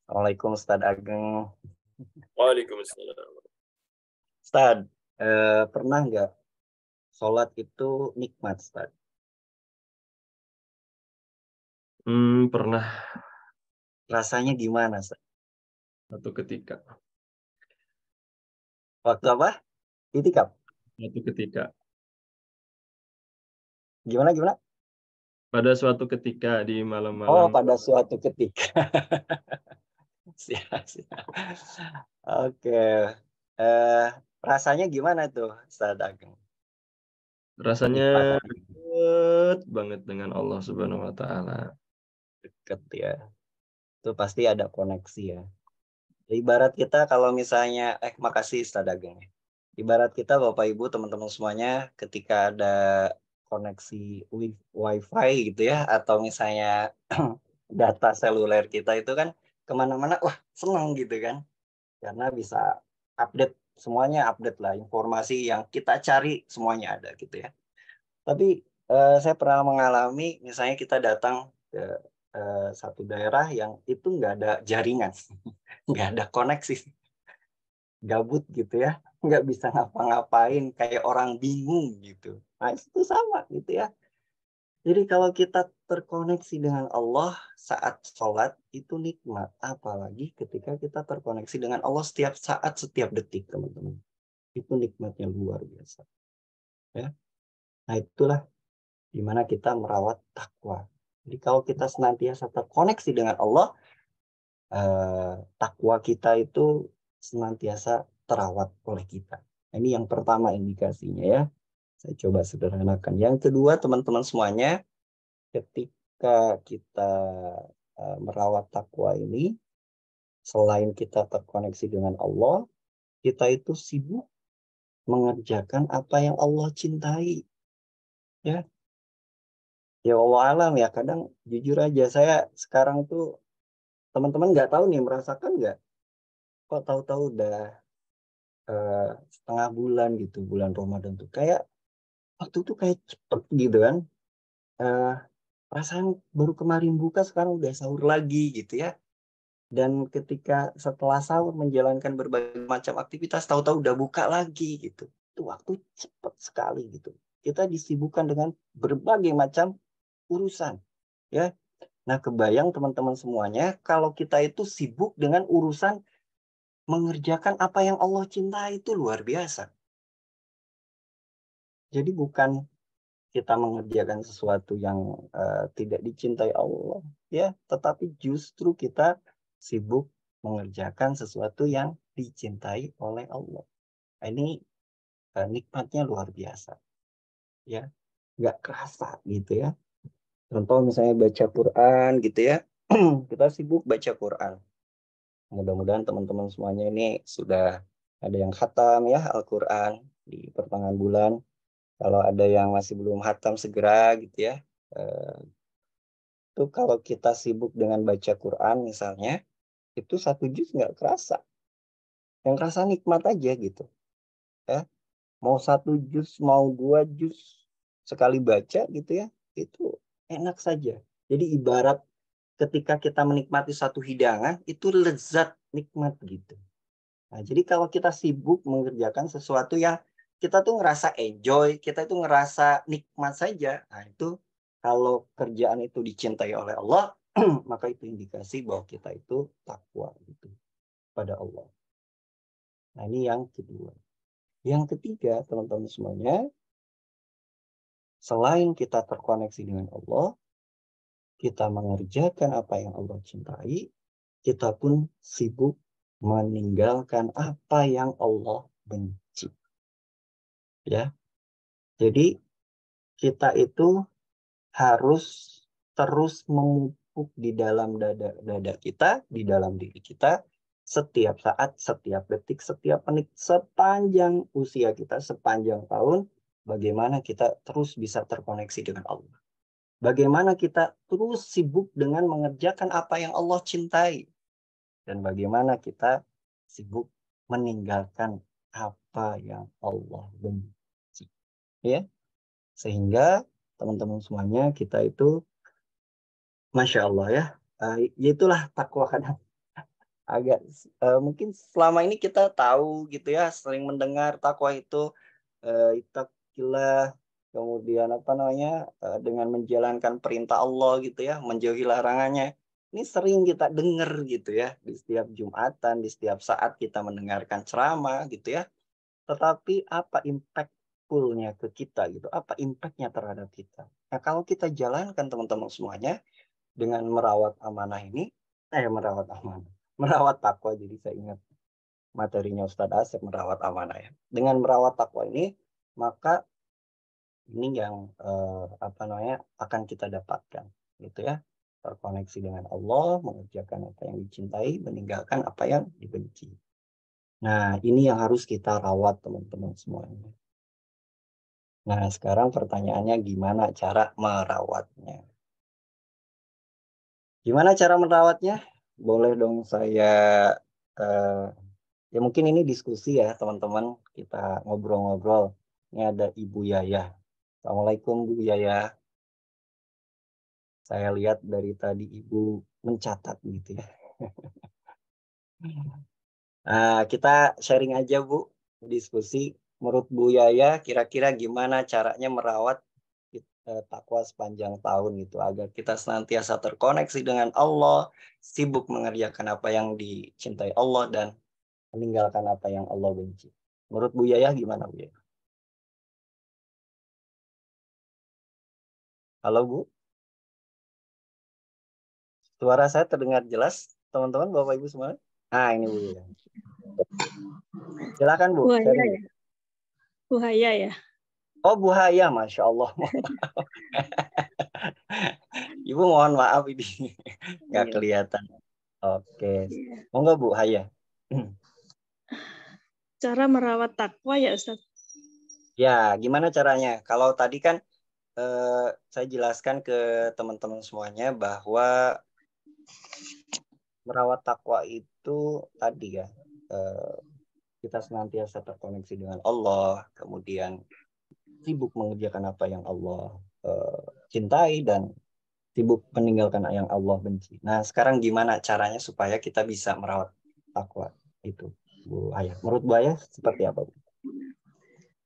Assalamualaikum Ustadz Ageng.
Waalaikumsalam.
Ustadz, pernah nggak sholat itu nikmat, Ustadz?
Pernah.
Rasanya gimana, Ustadz?
Satu ketika.
Waktu apa? Itikaf?
Satu ketika.
Gimana?
Pada suatu ketika di
Oh,
malam-malam.
pada suatu ketika. Siap. Oke. Rasanya gimana tuh, Ustadz Ageng?
Rasanya dekat banget dengan Allah Subhanahu wa Ta'ala.
Deket ya. Itu pasti ada koneksi ya. Ibarat kita kalau misalnya, makasih Ustadz Ageng. Ibarat kita Bapak Ibu teman-teman semuanya ketika ada koneksi wifi gitu ya, atau misalnya data seluler kita itu kan kemana-mana, wah senang gitu kan. Karena bisa update, semuanya update lah, informasi yang kita cari semuanya ada gitu ya. Tapi saya pernah mengalami misalnya kita datang ke satu daerah yang itu nggak ada jaringan, nggak ada koneksi, gabut gitu ya, nggak bisa ngapa-ngapain, kayak orang bingung gitu. Nah itu sama gitu ya. Jadi kalau kita terkoneksi dengan Allah saat sholat itu nikmat, apalagi ketika kita terkoneksi dengan Allah setiap saat, setiap detik teman-teman. Itu nikmatnya luar biasa. Ya. Nah itulah dimana kita merawat takwa. Jadi kalau kita senantiasa terkoneksi dengan Allah, takwa kita itu senantiasa terawat oleh kita. Ini yang pertama indikasinya ya. Saya coba sederhanakan. Yang kedua, teman-teman semuanya, ketika kita merawat takwa ini, selain kita terkoneksi dengan Allah, kita itu sibuk mengerjakan apa yang Allah cintai. Ya, ya Allah alam ya. Kadang jujur aja saya sekarang tuh teman-teman nggak tahu nih, merasakan nggak? Kok tahu-tahu udah setengah bulan gitu, bulan Ramadan tuh kayak waktu tuh kayak cepet gitu kan. Perasaan baru kemarin buka sekarang udah sahur lagi gitu ya. Dan ketika setelah sahur menjalankan berbagai macam aktivitas, tahu-tahu udah buka lagi gitu. Itu waktu cepet sekali gitu. Kita disibukkan dengan berbagai macam urusan ya. Nah, kebayang teman-teman semuanya kalau kita itu sibuk dengan urusan mengerjakan apa yang Allah cintai, itu luar biasa. Jadi bukan kita mengerjakan sesuatu yang tidak dicintai Allah ya, tetapi justru kita sibuk mengerjakan sesuatu yang dicintai oleh Allah. Nah, ini nikmatnya luar biasa ya, nggak kerasa gitu ya. Contoh misalnya baca Quran gitu ya. Kita sibuk baca Quran. Mudah-mudahan teman-teman semuanya ini sudah ada yang khatam ya Al-Quran di pertengahan bulan. Kalau ada yang masih belum khatam segera gitu ya. Itu kalau kita sibuk dengan baca Quran misalnya, itu 1 juz nggak kerasa. Yang kerasa nikmat aja gitu. Ya. Mau 1 juz, mau 2 juz sekali baca gitu ya, itu enak saja. Jadi ibarat ketika kita menikmati satu hidangan, itu lezat nikmat gitu. Nah, jadi kalau kita sibuk mengerjakan sesuatu yang kita tuh ngerasa enjoy, kita itu ngerasa nikmat saja. Nah, itu kalau kerjaan itu dicintai oleh Allah, maka itu indikasi bahwa kita itu takwa gitu pada Allah. Nah, ini yang kedua. Yang ketiga, teman-teman semuanya, selain kita terkoneksi dengan Allah, kita mengerjakan apa yang Allah cintai, kita pun sibuk meninggalkan apa yang Allah benci. Ya. Jadi kita itu harus terus memupuk di dalam dada kita, di dalam diri kita, setiap saat, setiap detik, setiap menit, sepanjang usia kita, sepanjang tahun, bagaimana kita terus bisa terkoneksi dengan Allah. Bagaimana kita terus sibuk dengan mengerjakan apa yang Allah cintai. Dan bagaimana kita sibuk meninggalkan apa yang Allah benci. Ya, sehingga teman-teman semuanya kita itu, Masya Allah ya, itulah takwa. Kadang agak mungkin selama ini kita tahu gitu ya, sering mendengar takwa itu ittaqillah, kemudian apa namanya, dengan menjalankan perintah Allah gitu ya, menjauhi larangannya. Ini sering kita dengar gitu ya, di setiap Jumatan, di setiap saat kita mendengarkan ceramah gitu ya. Tetapi apa impactful-nya ke kita gitu, apa impact-nya terhadap kita. Nah, kalau kita jalankan teman-teman semuanya dengan merawat amanah ini, merawat takwa, jadi saya ingat materinya Ustadz Asep, merawat amanah ya. Dengan merawat takwa ini, maka ini yang akan kita dapatkan gitu ya, terkoneksi dengan Allah, mengerjakan apa yang dicintai, meninggalkan apa yang dibenci. Nah, ini yang harus kita rawat teman-teman semuanya. Nah, sekarang pertanyaannya gimana cara merawatnya? Gimana cara merawatnya? Boleh dong saya, ya mungkin ini diskusi ya teman-teman, kita ngobrol-ngobrol. Ini ada Ibu Yaya. Assalamualaikum Bu Yaya. Saya lihat dari tadi Ibu mencatat gitu ya. Nah, kita sharing aja Bu, diskusi. Menurut Bu Yaya, kira-kira gimana caranya merawat takwa sepanjang tahun gitu, agar kita senantiasa terkoneksi dengan Allah, sibuk mengerjakan apa yang dicintai Allah, dan meninggalkan apa yang Allah benci. Menurut Bu Yaya gimana Bu Yaya? Halo Bu? Suara saya terdengar jelas, teman-teman, Bapak Ibu semua? Ah, ini Bu. Silakan Bu.
Buhaya
sharing.
ya? Buhaya ya?
Oh, Buhaya, Masya Allah. Ibu mohon maaf ini nggak
Iya.
kelihatan. Oke,
Iya.
monggo Bu Haya.
Cara merawat takwa ya Ustaz?
Ya, gimana caranya? Kalau tadi kan saya jelaskan ke teman-teman semuanya bahwa merawat takwa itu tadi ya, kita senantiasa terkoneksi dengan Allah, kemudian sibuk mengerjakan apa yang Allah cintai dan sibuk meninggalkan yang Allah benci. Nah, sekarang gimana caranya supaya kita bisa merawat takwa itu, Bu Haya? Menurut Bu Haya seperti apa, Bu?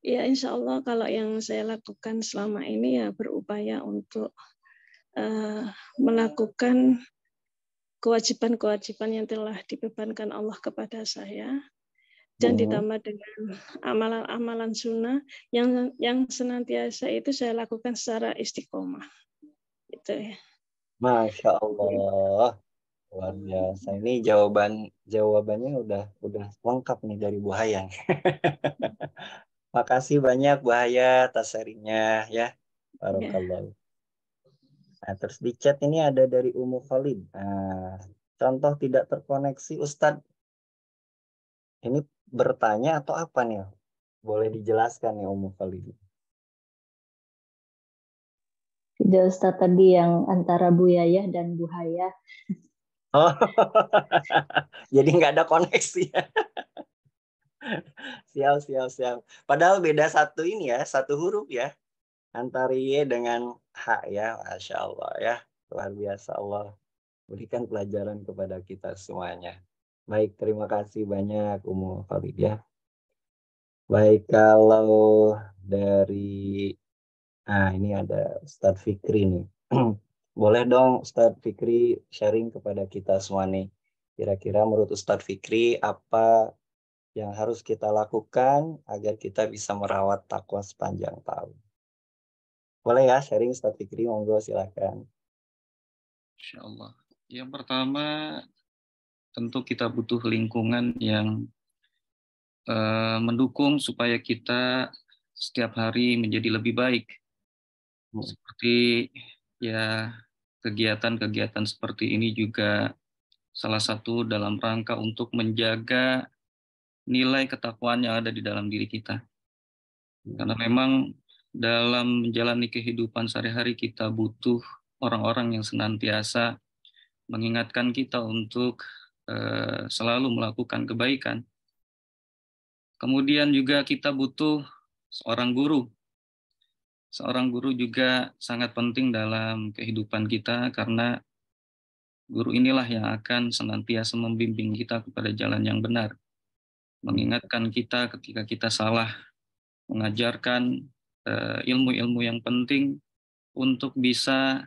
Ya, insya Allah kalau yang saya lakukan selama ini ya berupaya untuk melakukan kewajiban-kewajiban yang telah dibebankan Allah kepada saya, dan ditambah dengan amalan-amalan sunnah yang senantiasa itu saya lakukan secara istiqomah. Gitu ya.
Masya Allah, luar biasa. Ini jawabannya udah lengkap nih dari Bu Haya. Makasih banyak Bu Haya atas sharingnya ya. Barakallah. Nah, terus di chat ini ada dari Umu Khalid. Nah, contoh tidak terkoneksi Ustadz. Ini bertanya atau apa nih? Boleh dijelaskan nih Umu Khalid.
Video Ustadz tadi yang antara Bu Yayah dan Bu Haya.
Oh, jadi nggak ada koneksi ya. Siap. Padahal beda satu ini ya, satu huruf ya. Antara Y dengan H ya, Masya Allah ya. Luar biasa Allah berikan pelajaran kepada kita semuanya. Baik, terima kasih banyak Umu Khalid ya. Baik, kalau dari ini ada Ustadz Fikri nih. Boleh dong Ustadz Fikri sharing kepada kita semua nih. Kira-kira menurut Ustadz Fikri apa yang harus kita lakukan agar kita bisa merawat takwa sepanjang tahun? Boleh ya sharing Ustadz Fikri, monggo silakan.
Insya Allah. Yang pertama tentu kita butuh lingkungan yang mendukung supaya kita setiap hari menjadi lebih baik. Seperti ya kegiatan-kegiatan seperti ini juga salah satu dalam rangka untuk menjaga nilai ketakwaan yang ada di dalam diri kita. Karena memang dalam menjalani kehidupan sehari-hari kita butuh orang-orang yang senantiasa mengingatkan kita untuk selalu melakukan kebaikan. Kemudian juga kita butuh seorang guru. Seorang guru juga sangat penting dalam kehidupan kita karena guru inilah yang akan senantiasa membimbing kita kepada jalan yang benar. Mengingatkan kita ketika kita salah, mengajarkan ilmu-ilmu yang penting untuk bisa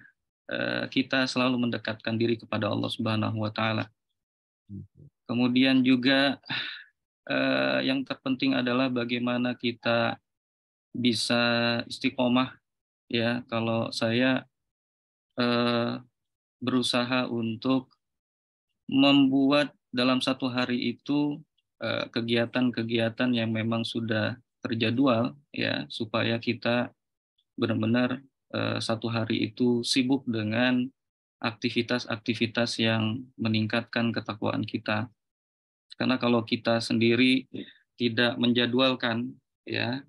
kita selalu mendekatkan diri kepada Allah Subhanahu wa taala. Kemudian juga yang terpenting adalah bagaimana kita bisa istiqomah ya. Kalau saya berusaha untuk membuat dalam satu hari itu kegiatan-kegiatan yang memang sudah terjadwal ya, supaya kita benar-benar satu hari itu sibuk dengan aktivitas-aktivitas yang meningkatkan ketakwaan kita. Karena kalau kita sendiri tidak menjadwalkan ya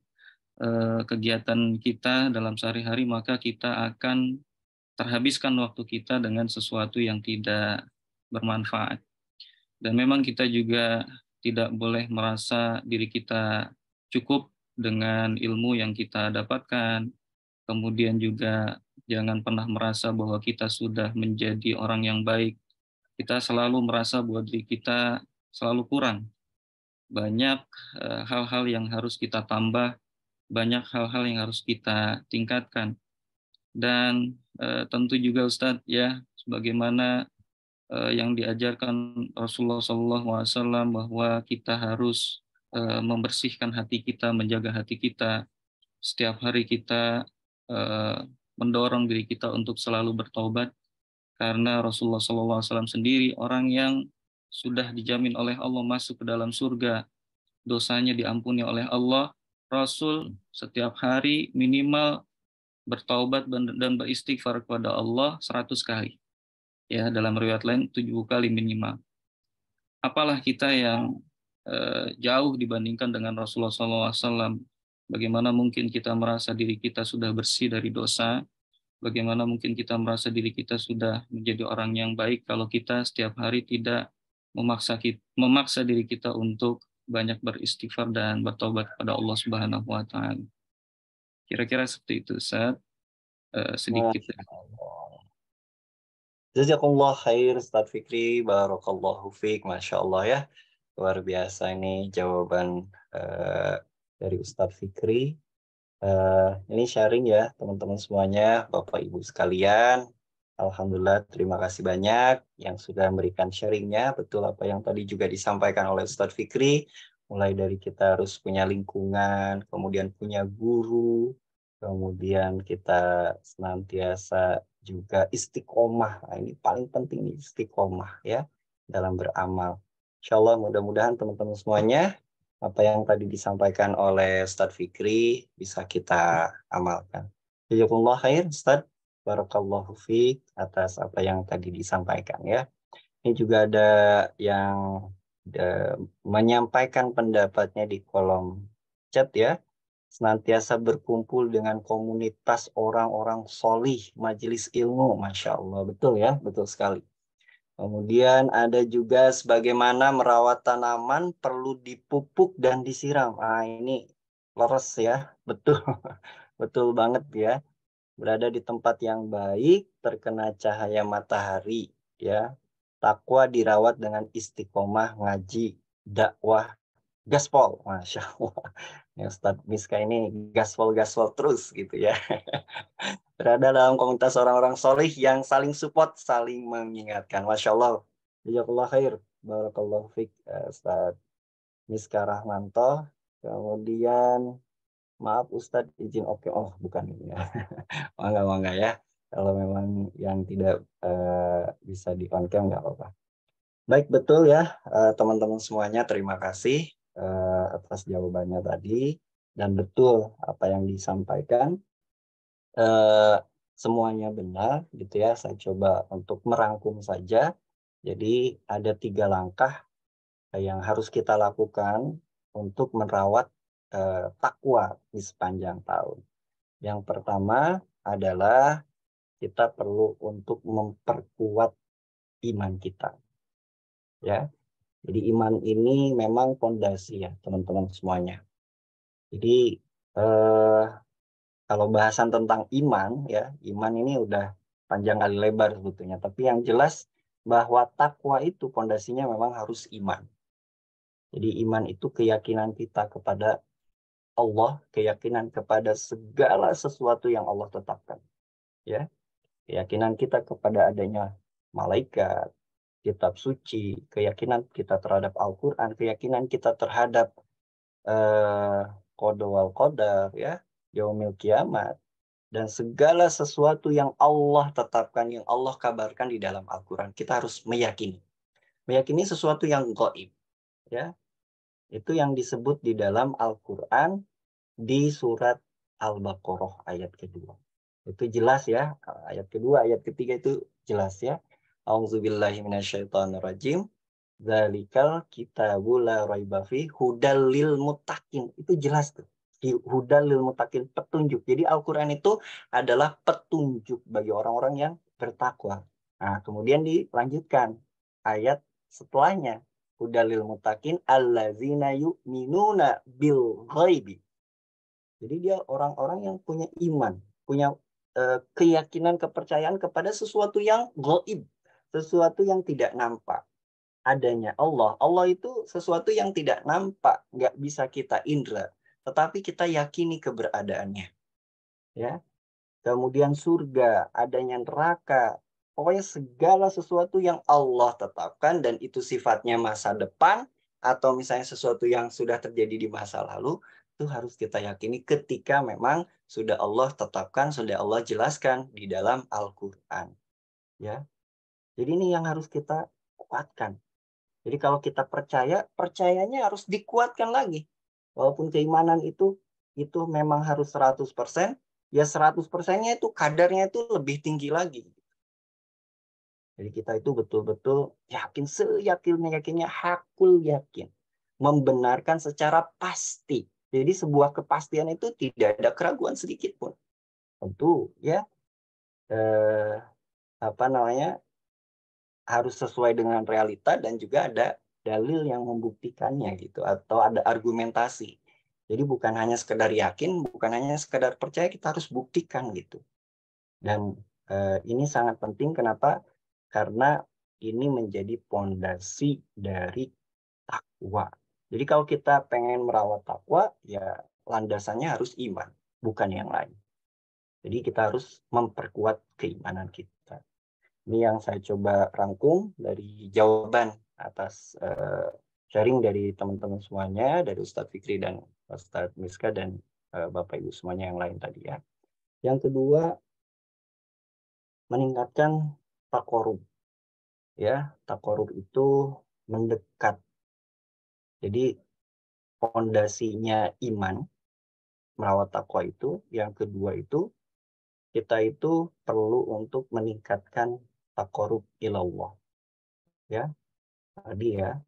kegiatan kita dalam sehari-hari, maka kita akan terhabiskan waktu kita dengan sesuatu yang tidak bermanfaat. Dan memang kita juga tidak boleh merasa diri kita cukup dengan ilmu yang kita dapatkan. Kemudian juga jangan pernah merasa bahwa kita sudah menjadi orang yang baik. Kita selalu merasa bahwa diri kita selalu kurang. Banyak hal-hal yang harus kita tambah, banyak hal-hal yang harus kita tingkatkan. Dan tentu juga Ustadz ya, sebagaimana yang diajarkan Rasulullah SAW bahwa kita harus membersihkan hati kita, menjaga hati kita. Setiap hari kita mendorong diri kita untuk selalu bertaubat. Karena Rasulullah SAW sendiri orang yang sudah dijamin oleh Allah masuk ke dalam surga, dosanya diampuni oleh Allah. Rasul setiap hari minimal bertaubat dan beristighfar kepada Allah 100 kali. Ya, dalam riwayat lain 7 kali minimal. Apalah kita yang jauh dibandingkan dengan Rasulullah SAW. Bagaimana mungkin kita merasa diri kita sudah bersih dari dosa? Bagaimana mungkin kita merasa diri kita sudah menjadi orang yang baik kalau kita setiap hari tidak memaksa diri kita untuk banyak beristighfar dan bertobat kepada Allah Subhanahu wa taala. Kira-kira seperti itu, Ustaz. Sedikit.
Jazakumullah khair Ustaz Fikri, barakallahu fiik, Masya Allah ya. Luar biasa ini jawaban dari Ustaz Fikri. Ini sharing ya teman-teman semuanya, Bapak Ibu sekalian. Alhamdulillah, terima kasih banyak yang sudah memberikan sharingnya. Betul apa yang tadi juga disampaikan oleh Ustaz Fikri, mulai dari kita harus punya lingkungan, kemudian punya guru, kemudian kita senantiasa juga istiqomah. Nah, ini paling penting nih, istiqomah ya dalam beramal. Insya Allah mudah-mudahan teman-teman semuanya apa yang tadi disampaikan oleh Ustaz Fikri bisa kita amalkan. Jazakumullah khair Ustaz, barakallahu fiik atas apa yang tadi disampaikan ya. Ini juga ada yang menyampaikan pendapatnya di kolom chat ya. Senantiasa berkumpul dengan komunitas orang-orang solih, majelis ilmu, Masya Allah. Betul ya, betul sekali. Kemudian ada juga sebagaimana merawat tanaman perlu dipupuk dan disiram. Ah, ini leres ya, betul, betul banget ya. Berada di tempat yang baik, terkena cahaya matahari, ya. Takwa dirawat dengan istiqomah, ngaji, dakwah, gaspol, Masya Allah. Ya, Ustadz Miska ini gaspol terus gitu ya. Berada dalam komunitas orang-orang solih yang saling support, saling mengingatkan. Masya Allah. Jazakallah khair. Barakallahu fiik, Ustadz Miska Rahmanto. Kemudian, maaf Ustadz, izin oke. Oh, bukan ini ya. Mangga ya. Kalau memang yang tidak bisa di on cam, nggak apa-apa. Baik, betul ya teman-teman semuanya. Terima kasih atas jawabannya tadi. Dan betul apa yang disampaikan. Semuanya benar gitu ya. Saya coba untuk merangkum saja. Jadi ada 3 langkah yang harus kita lakukan untuk merawat takwa di sepanjang tahun. Yang pertama adalah kita perlu untuk memperkuat iman kita. Ya. Jadi iman ini memang fondasi ya teman-teman semuanya. Jadi kalau bahasan tentang iman, ya, iman ini udah panjang kali lebar sebetulnya. Tapi yang jelas bahwa takwa itu fondasinya memang harus iman. Jadi iman itu keyakinan kita kepada Allah, keyakinan kepada segala sesuatu yang Allah tetapkan. Ya, keyakinan kita kepada adanya malaikat, kitab suci, keyakinan kita terhadap Al-Quran, keyakinan kita terhadap qada wal qadar, ya, yaumil kiamat, dan segala sesuatu yang Allah tetapkan, yang Allah kabarkan di dalam Al-Quran. Kita harus meyakini. Meyakini sesuatu yang gaib. Ya. Itu yang disebut di dalam Al-Quran di surat Al-Baqarah ayat kedua. Itu jelas ya. Ayat kedua, ayat ketiga itu jelas ya. A'udzubillahi minasyaitonirrajim. Dzalikal kitabu la raiba fi hudal lil muttaqin. Itu jelas tuh. Hudal lil muttaqin, petunjuk. Jadi Al-Qur'an itu adalah petunjuk bagi orang-orang yang bertakwa. Nah, kemudian dilanjutkan ayat setelahnya. Hudal lil muttaqin allazina yu'minuna bil ghaibi. Jadi dia orang-orang yang punya iman, punya keyakinan, kepercayaan kepada sesuatu yang gaib, sesuatu yang tidak nampak. Adanya Allah. Allah itu sesuatu yang tidak nampak, nggak bisa kita indra, tetapi kita yakini keberadaannya. Ya. Kemudian surga, adanya neraka, pokoknya segala sesuatu yang Allah tetapkan dan itu sifatnya masa depan atau misalnya sesuatu yang sudah terjadi di masa lalu, itu harus kita yakini ketika memang sudah Allah tetapkan, sudah Allah jelaskan di dalam Al-Quran. Ya. Jadi ini yang harus kita kuatkan. Jadi kalau kita percaya, percayanya harus dikuatkan lagi. Walaupun keimanan itu memang harus 100%, ya 100%-nya itu kadarnya itu lebih tinggi lagi. Jadi kita itu betul-betul yakin, seyakin-yakinnya, hakul yakin. Membenarkan secara pasti. Jadi sebuah kepastian itu tidak ada keraguan sedikit pun. Tentu ya harus sesuai dengan realita dan juga ada dalil yang membuktikannya gitu, atau ada argumentasi. Jadi bukan hanya sekedar yakin, bukan hanya sekedar percaya, kita harus buktikan gitu. Dan ini sangat penting. Kenapa? Karena ini menjadi pondasi dari takwa. Jadi kalau kita pengen merawat takwa, ya landasannya harus iman, bukan yang lain. Jadi kita harus memperkuat keimanan kita. Ini yang saya coba rangkum dari jawaban atas sharing dari teman-teman semuanya, dari Ustadz Fikri dan Ustadz Miska dan Bapak Ibu semuanya yang lain tadi ya. Yang kedua, meningkatkan takorub. Ya, takorub itu mendekat. Jadi fondasinya iman, merawat takwa itu. Yang kedua itu, kita itu perlu untuk meningkatkan takorub ilallah. Ya, tadi ya,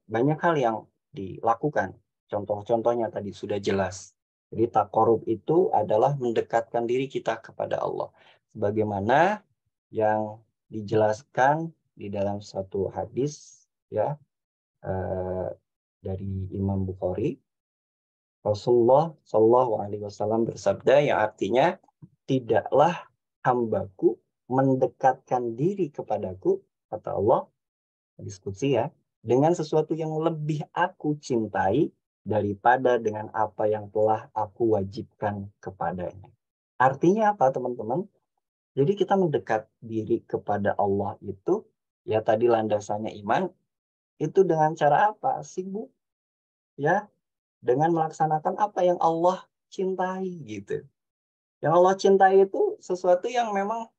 banyak hal yang dilakukan. Contoh-contohnya tadi sudah jelas. Jadi takorub itu adalah mendekatkan diri kita kepada Allah. Sebagaimana yang dijelaskan di dalam satu hadis ya dari Imam Bukhari, Rasulullah Shallallahu Alaihi Wasallam bersabda yang artinya, tidaklah hambaku mendekatkan diri kepadaku, kata Allah, diskusi ya, dengan sesuatu yang lebih aku cintai daripada dengan apa yang telah aku wajibkan kepadanya. Artinya apa teman-teman? Jadi kita mendekat diri kepada Allah itu, ya tadi landasannya iman, itu dengan cara apa? Sibuk ya, dengan melaksanakan apa yang Allah cintai gitu. Yang Allah cintai itu sesuatu yang memang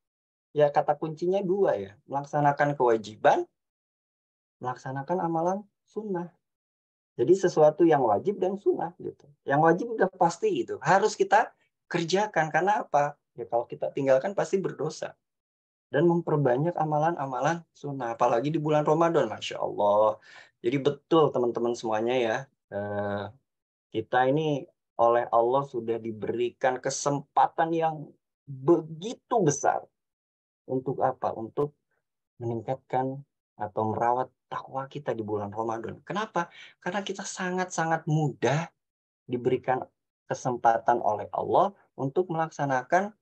ya kata kuncinya dua ya, melaksanakan kewajiban, melaksanakan amalan sunnah. Jadi sesuatu yang wajib dan sunnah gitu. Yang wajib udah pasti itu harus kita kerjakan. Karena apa? Ya kalau kita tinggalkan pasti berdosa. Dan memperbanyak amalan-amalan sunnah. Apalagi di bulan Ramadan, Masya Allah. Jadi betul teman-teman semuanya ya. Kita ini oleh Allah sudah diberikan kesempatan yang begitu besar. Untuk apa? Untuk meningkatkan atau merawat takwa kita di bulan Ramadan. Kenapa? Karena kita sangat-sangat mudah diberikan kesempatan oleh Allah untuk melaksanakan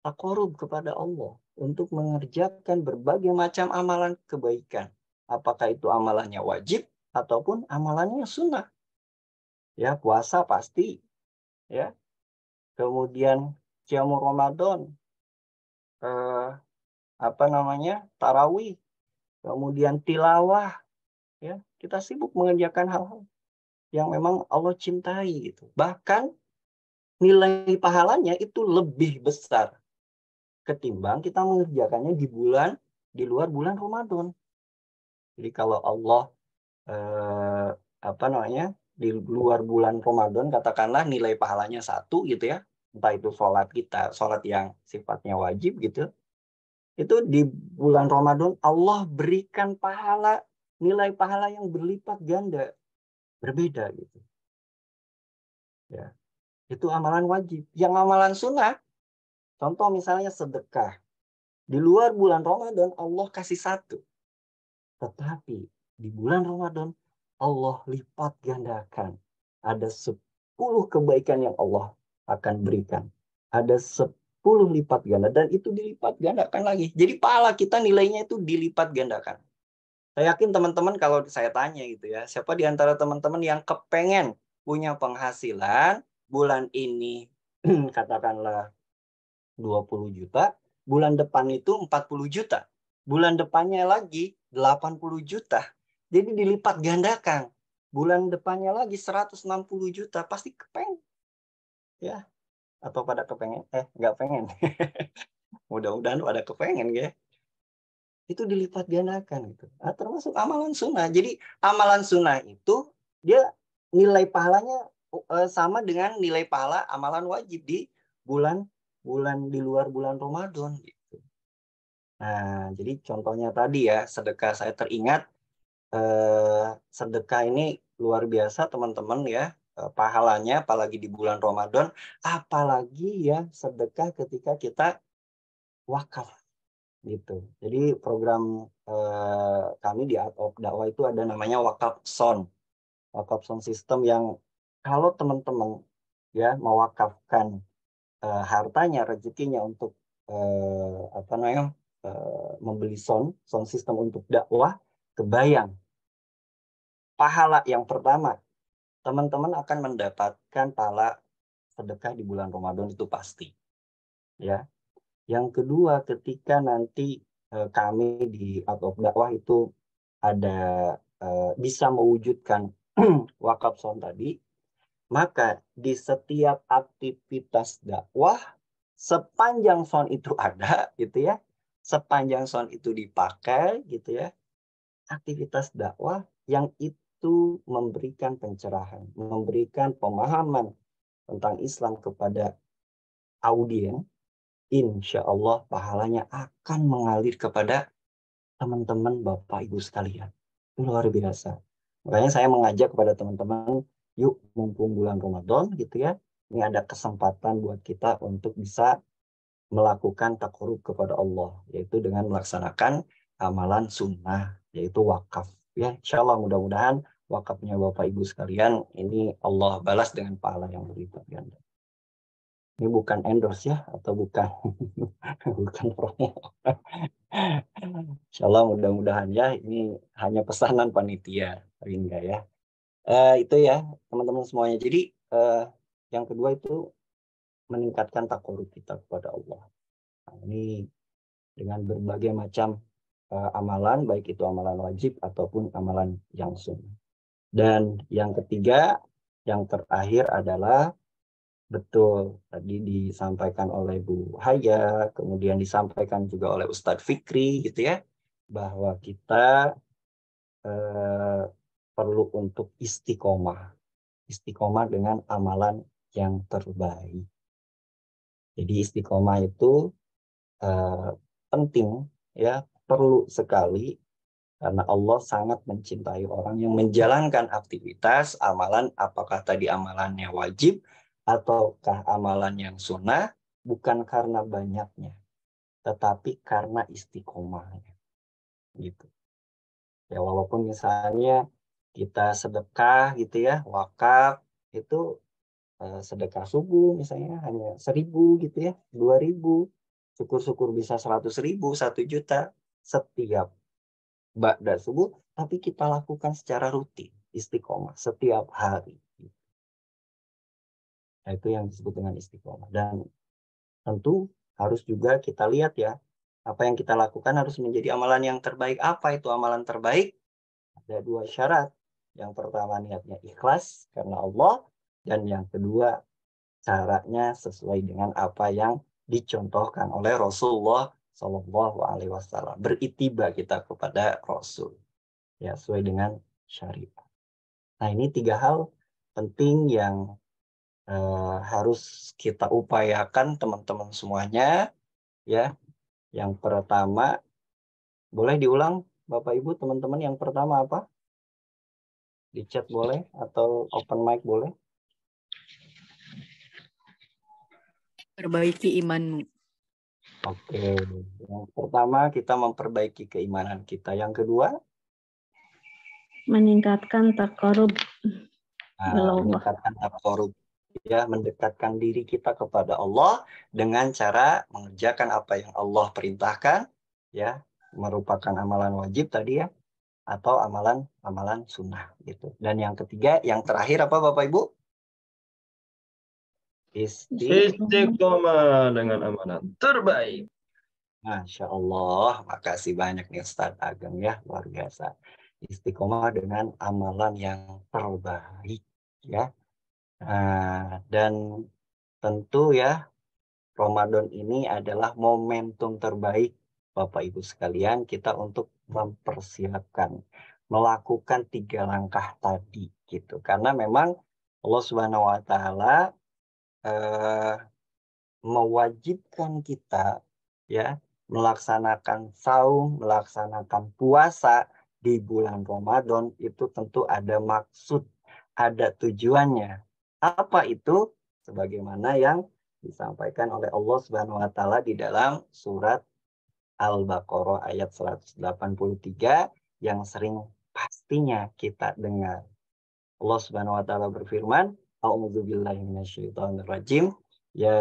takorub kepada Allah, untuk mengerjakan berbagai macam amalan kebaikan. Apakah itu amalannya wajib ataupun amalannya sunnah. Ya, puasa pasti. Ya. Kemudian qiyamul Ramadan. Tarawih. Kemudian tilawah, ya kita sibuk mengerjakan hal-hal yang memang Allah cintai gitu. Bahkan nilai pahalanya itu lebih besar ketimbang kita mengerjakannya di luar bulan Ramadan. Jadi kalau Allah di luar bulan Ramadan katakanlah nilai pahalanya 1 gitu ya, entah itu sholat yang sifatnya wajib gitu. Itu di bulan Ramadan Allah berikan nilai pahala yang berlipat ganda, berbeda gitu. Ya. Itu amalan wajib. Yang amalan sunnah, contoh misalnya sedekah. Di luar bulan Ramadan Allah kasih 1. Tetapi di bulan Ramadan Allah lipat gandakan. Ada 10 kebaikan yang Allah akan berikan. Ada 10 lipat ganda, dan itu dilipat gandakan lagi. Jadi pahala kita nilainya itu dilipat gandakan. Saya yakin teman-teman kalau saya tanya gitu ya, siapa di antara teman-teman yang kepengen punya penghasilan bulan ini katakanlah 20 juta, bulan depan itu 40 juta, bulan depannya lagi 80 juta. Jadi dilipat gandakan. Bulan depannya lagi 160 juta, pasti kepengen. Ya. Atau pada kepengen? Nggak pengen. Mudah-mudahan pada kepengen ya. itu dilipat gandakan gitu. Nah, termasuk amalan sunnah. Jadi amalan sunnah itu dia nilai pahalanya sama dengan nilai pahala amalan wajib di bulan di luar bulan Ramadan gitu. Nah, jadi contohnya tadi ya, sedekah, saya teringat sedekah ini luar biasa teman-teman ya, pahalanya apalagi di bulan Ramadan, apalagi ya sedekah ketika kita wakaf gitu. Jadi program kami di Art of Dakwah itu ada namanya wakaf sound system yang kalau teman-teman ya mewakafkan hartanya, rezekinya untuk membeli sound system untuk dakwah, kebayang pahala yang pertama teman-teman akan mendapatkan pahala sedekah di bulan Ramadan itu pasti ya. Yang kedua, ketika nanti kami di Art of Dakwah itu ada bisa mewujudkan wakaf sound tadi, maka di setiap aktivitas dakwah sepanjang sound itu ada gitu ya, sepanjang sound itu dipakai gitu ya, aktivitas dakwah yang itu memberikan pencerahan, memberikan pemahaman tentang Islam kepada audiens, insya Allah pahalanya akan mengalir kepada teman-teman Bapak Ibu sekalian. Itu luar biasa. Makanya saya mengajak kepada teman-teman, yuk mumpung bulan Ramadan gitu ya, ini ada kesempatan buat kita untuk bisa melakukan takarrub kepada Allah, yaitu dengan melaksanakan amalan sunnah, yaitu wakaf. Ya, insya Allah mudah-mudahan wakafnya Bapak Ibu sekalian ini Allah balas dengan pahala yang berlipat ganda. Ini bukan endorse ya, atau bukan bukan promo. Insya Allah mudah-mudahan ya, ini hanya pesanan panitia, enggak ya. Itu ya teman-teman semuanya. Jadi yang kedua itu meningkatkan takarrub kita kepada Allah. Nah, ini dengan berbagai macam amalan, baik itu amalan wajib ataupun amalan yang sunnah. Dan yang ketiga, yang terakhir adalah betul tadi disampaikan oleh Bu Haya, kemudian disampaikan juga oleh Ustadz Fikri gitu ya, bahwa kita perlu untuk istiqomah dengan amalan yang terbaik. Jadi istiqomah itu penting ya, perlu sekali, karena Allah sangat mencintai orang yang menjalankan aktivitas amalan, apakah tadi amalannya wajib ataukah amalan yang sunnah, bukan karena banyaknya, tetapi karena istiqomahnya. Gitu. Ya walaupun misalnya kita sedekah gitu ya, wakaf itu sedekah subuh misalnya hanya 1.000 gitu ya, 2.000, syukur-syukur bisa 100.000, 1 juta setiap ba'da subuh, tapi kita lakukan secara rutin, istiqomah setiap hari. Nah, itu yang disebut dengan istiqomah. Dan tentu harus juga kita lihat ya, apa yang kita lakukan harus menjadi amalan yang terbaik. Apa itu amalan terbaik? Ada 2 syarat. Yang pertama niatnya ikhlas karena Allah, dan yang kedua caranya sesuai dengan apa yang dicontohkan oleh Rasulullah Shallallahu Alaihi Wasallam. Beritiba kita kepada Rasul, ya sesuai dengan syariat. Nah ini 3 hal penting yang harus kita upayakan teman-teman semuanya ya. Yang pertama, boleh diulang Bapak Ibu teman-teman, yang pertama apa? Di chat boleh atau open mic boleh?
Perbaiki imanmu.
Oke, yang pertama kita memperbaiki keimanan kita. Yang kedua,
meningkatkan takarrub.
Meningkatkan takarrub, ya, mendekatkan diri kita kepada Allah dengan cara mengerjakan apa yang Allah perintahkan, ya, merupakan amalan wajib tadi ya, atau amalan sunnah gitu. Dan yang ketiga, yang terakhir apa Bapak Ibu?
Istiqomah dengan amalan terbaik.
Masya Allah, makasih banyak nih Ustadz Ageng ya, luar biasa. Istiqomah dengan amalan yang terbaik ya. Dan tentu ya Ramadan ini adalah momentum terbaik Bapak Ibu sekalian, kita untuk mempersiapkan, melakukan 3 langkah tadi gitu. Karena memang Allah Subhanahu wa taala mewajibkan kita ya melaksanakan saum, melaksanakan puasa di bulan Ramadan itu tentu ada maksud, ada tujuannya. Apa itu? Sebagaimana yang disampaikan oleh Allah Subhanahu wa taala di dalam surat Al-Baqarah ayat 183 yang sering pastinya kita dengar. Allah Subhanahu wa taala berfirman, A'udzubillahi minasyaitonirrajim. Ya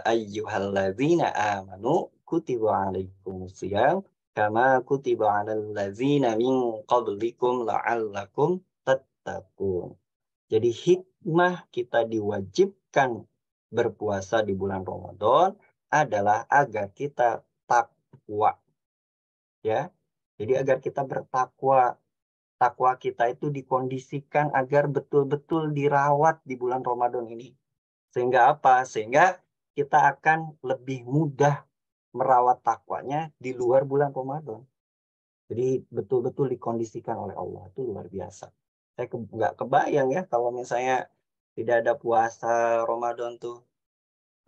ayyuhalladzina amanu kutiba alaikumusiyam kama kutiba alal ladzina min qablikum la'allakum tattaqun. Jadi hikmah kita diwajibkan berpuasa di bulan Ramadan adalah agar kita takwa. Ya. Jadi agar kita bertakwa. Takwa kita itu dikondisikan agar betul-betul dirawat di bulan Ramadan ini. Sehingga apa? Sehingga kita akan lebih mudah merawat takwanya di luar bulan Ramadan. Jadi betul-betul dikondisikan oleh Allah. Itu luar biasa. Saya nggak kebayang ya kalau misalnya tidak ada puasa Ramadan tuh.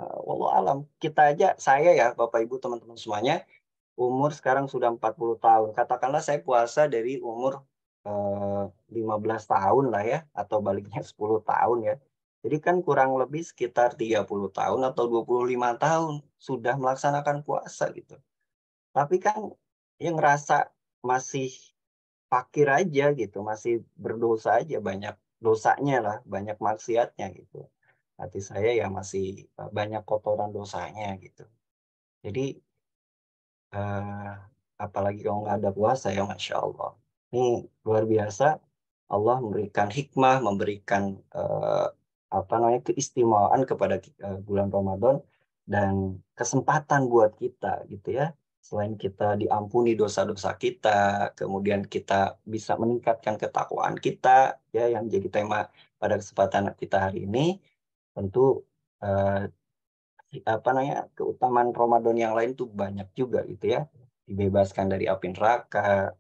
Wallahu alam. Kita aja, saya ya Bapak Ibu teman-teman semuanya, umur sekarang sudah 40 tahun. Katakanlah saya puasa dari umur 15 tahun lah ya, atau baliknya 10 tahun ya. Jadi kan kurang lebih sekitar 30 tahun atau 25 tahun sudah melaksanakan puasa gitu. Tapi kan yang ngerasa masih fakir aja gitu, masih berdosa aja, banyak dosanya lah, banyak maksiatnya gitu. Hati saya ya masih banyak kotoran dosanya gitu. Jadi apalagi kalau nggak ada puasa ya Masya Allah. Ini luar biasa. Allah memberikan hikmah, memberikan keistimewaan kepada bulan Ramadan dan kesempatan buat kita gitu ya. Selain kita diampuni dosa-dosa kita, kemudian kita bisa meningkatkan ketakwaan kita ya, yang jadi tema pada kesempatan kita hari ini. Tentu keutamaan Ramadan yang lain tuh banyak juga gitu ya. Dibebaskan dari api neraka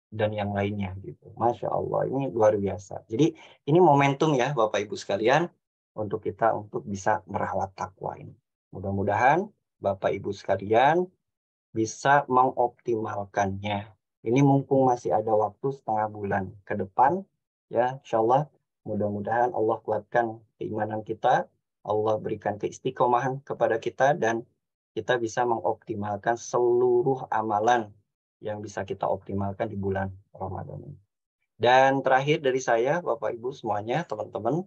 dan yang lainnya gitu. Masya Allah, ini luar biasa. Jadi ini momentum ya Bapak Ibu sekalian untuk kita untuk bisa merawat takwa ini. Mudah-mudahan Bapak Ibu sekalian bisa mengoptimalkannya. Ini mumpung masih ada waktu setengah bulan ke depan ya, insya Allah mudah-mudahan Allah kuatkan keimanan kita, Allah berikan keistiqomahan kepada kita dan kita bisa mengoptimalkan seluruh amalan yang bisa kita optimalkan di bulan Ramadan ini. Dan terakhir dari saya, Bapak Ibu semuanya, teman-teman,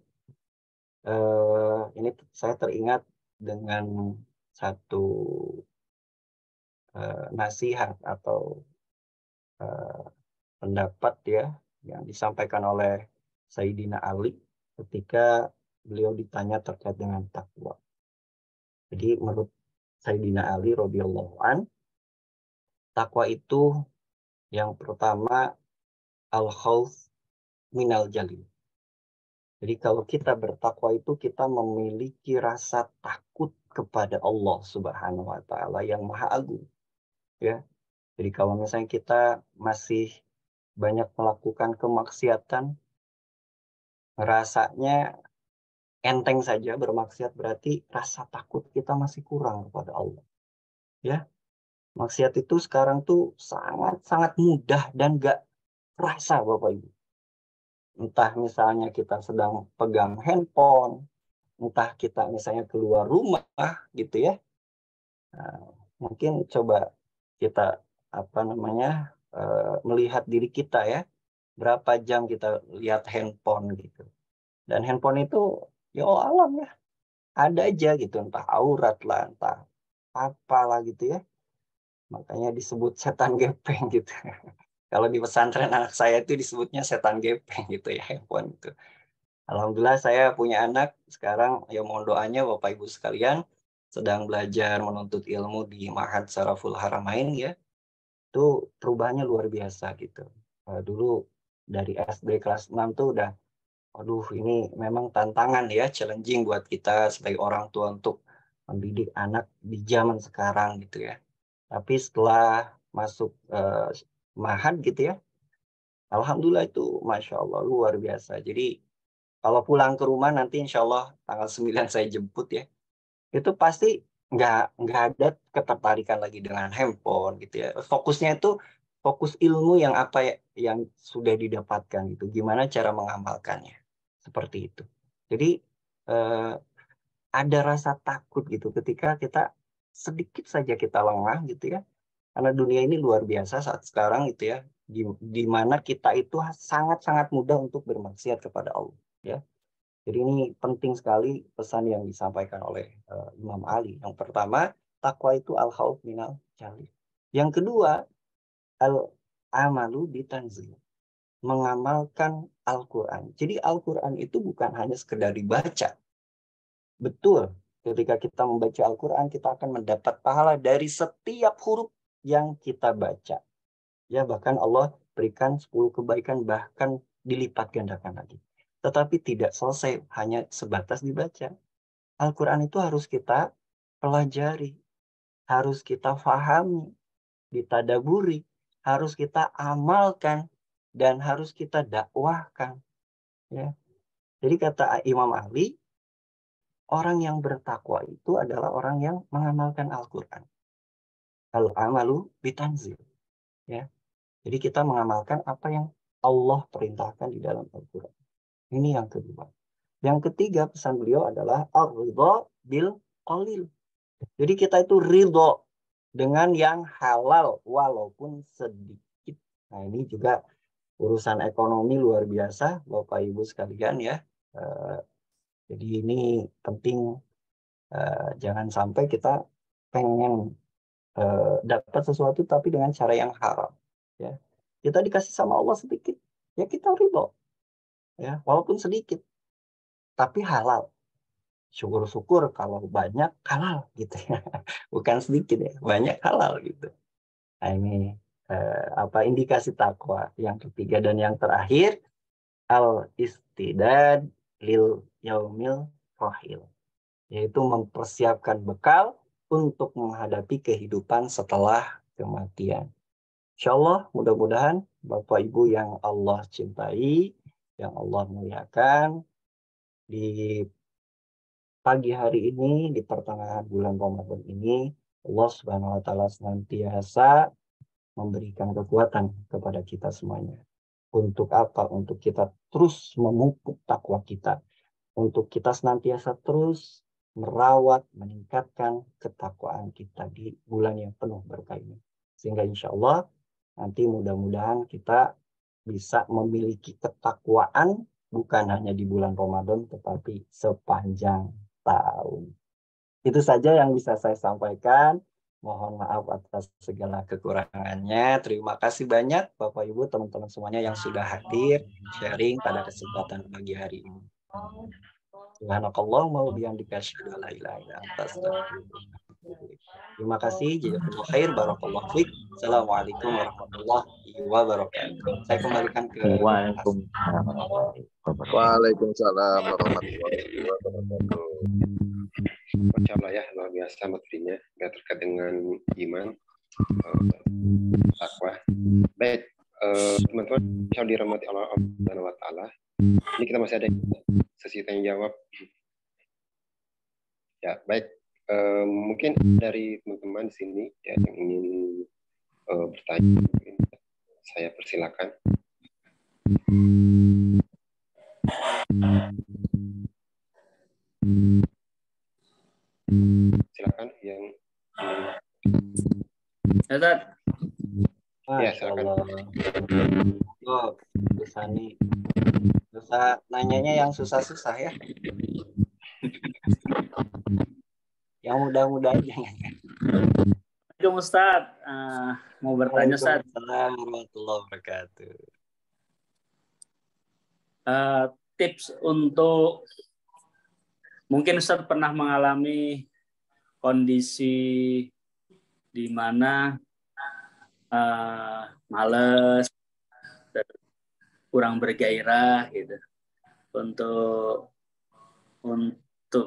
ini saya teringat dengan satu nasihat atau pendapat ya yang disampaikan oleh Sayyidina Ali ketika beliau ditanya terkait dengan takwa. Jadi menurut Sayyidina Ali radhiyallahu an, takwa itu yang pertama al-khauf minal jalil. Jadi kalau kita bertakwa itu kita memiliki rasa takut kepada Allah Subhanahu wa taala yang Maha Agung. Ya. Jadi kalau misalnya kita masih banyak melakukan kemaksiatan, rasanya enteng saja bermaksiat, berarti rasa takut kita masih kurang kepada Allah. Ya. Maksiat itu sekarang tuh sangat-sangat mudah dan gak terasa Bapak Ibu. Entah misalnya kita sedang pegang handphone, entah kita misalnya keluar rumah gitu ya. Nah, mungkin coba kita melihat diri kita ya. Berapa jam kita lihat handphone gitu. Dan handphone itu ya alam ya. Ada aja gitu, entah aurat lah, entah apalah gitu ya. Makanya disebut setan gepeng gitu. Kalau di pesantren anak saya itu disebutnya setan gepeng gitu ya, handphone itu. Alhamdulillah saya punya anak sekarang, ya mohon doanya Bapak Ibu sekalian, sedang belajar menuntut ilmu di Ma'had Syaraful Haramain ya. Itu perubahannya luar biasa gitu. Dulu dari SD kelas 6 tuh udah, aduh ini memang tantangan ya, challenging buat kita sebagai orang tua untuk mendidik anak di zaman sekarang gitu ya. Tapi setelah masuk mahad gitu ya, alhamdulillah itu Masya Allah luar biasa. Jadi kalau pulang ke rumah nanti insya Allah tanggal 9 saya jemput ya. Itu pasti nggak ada ketertarikan lagi dengan handphone gitu ya. Fokusnya itu fokus ilmu yang apa ya, yang sudah didapatkan gitu. Gimana cara mengamalkannya. Seperti itu. Jadi ada rasa takut gitu ketika kita sedikit saja kita lengah gitu ya. Karena dunia ini luar biasa saat sekarang gitu ya. Di mana kita itu sangat-sangat mudah untuk bermaksiat kepada Allah ya. Jadi ini penting sekali pesan yang disampaikan oleh Imam Ali. Yang pertama, takwa itu al-khauf minal jalil. Yang kedua, al-amalu bitanzil. Mengamalkan Al-Quran. Jadi Al-Quran itu bukan hanya sekedar dibaca. Betul, ketika kita membaca Al-Quran, kita akan mendapat pahala dari setiap huruf yang kita baca. Ya, bahkan Allah berikan 10 kebaikan, bahkan dilipat gandakan lagi. Tetapi tidak selesai hanya sebatas dibaca. Al-Quran itu harus kita pelajari, harus kita fahami, ditadaburi, harus kita amalkan, dan harus kita dakwahkan. Ya. Jadi kata Imam Ali, orang yang bertakwa itu adalah orang yang mengamalkan Al-Quran. Al-amalu bitanzil. Ya. Jadi kita mengamalkan apa yang Allah perintahkan di dalam Al-Quran. Ini yang kedua. Yang ketiga pesan beliau adalah ar-ridha bil qalil. Jadi kita itu ridho dengan yang halal walaupun sedikit. Nah ini juga urusan ekonomi luar biasa Bapak Ibu sekalian ya. Jadi ini penting, jangan sampai kita pengen dapat sesuatu tapi dengan cara yang haram. Ya. Kita dikasih sama Allah sedikit, ya kita ridho. Ya, walaupun sedikit. Tapi halal. Syukur-syukur kalau banyak halal gitu ya. Bukan sedikit ya, banyak halal gitu. Nah, ini indikasi takwa. Yang ketiga dan yang terakhir, al-istidad lil yaumil rahil. Yaitu mempersiapkan bekal untuk menghadapi kehidupan setelah kematian. Insya Allah mudah-mudahan Bapak Ibu yang Allah cintai, yang Allah muliakan, di pagi hari ini, di pertengahan bulan Ramadan ini, Allah Subhanahu wa Ta'ala senantiasa memberikan kekuatan kepada kita semuanya. Untuk apa? Untuk kita terus memupuk takwa kita. Untuk kita senantiasa terus merawat, meningkatkan ketakwaan kita di bulan yang penuh berkah ini. Sehingga insya Allah nanti mudah-mudahan kita bisa memiliki ketakwaan bukan hanya di bulan Ramadan, tetapi sepanjang tahun. Itu saja yang bisa saya sampaikan. Mohon maaf atas segala kekurangannya. Terima kasih banyak Bapak Ibu, teman-teman semuanya yang sudah hadir sharing pada kesempatan pagi hari ini. Subhanakallahumma wa bihamdika asyhadu an la ilaha illa anta astaghfiruka wa atubu ilaik. Terima kasih. Jazakumullah khair. Barakallahu fiik. Assalamualaikum warahmatullahi wabarakatuh. Saya kembalikan ke
Waalaikumsalam warahmatullahi wabarakatuh.
Masya Allah ya, luar biasa materinya, nggak terkait dengan iman, takwa. Baik, teman-teman yang dirahmati Allah Subhanahu wa Ta'ala, ini kita masih ada sesi tanya jawab. Ya, baik. Mungkin dari teman-teman di sini ya, yang ingin bertanya, mungkin saya persilakan. Silakan yang ya, silakan.
Oh, Sani. Susah nanyanya yang susah-susah ya. Yang mudah-mudah aja.
Assalamualaikum Ustaz. Mau bertanya Ustaz.
Assalamualaikum warahmatullahi wabarakatuh.
Tips untuk, mungkin Ustaz pernah mengalami kondisi di mana males, kurang bergairah gitu untuk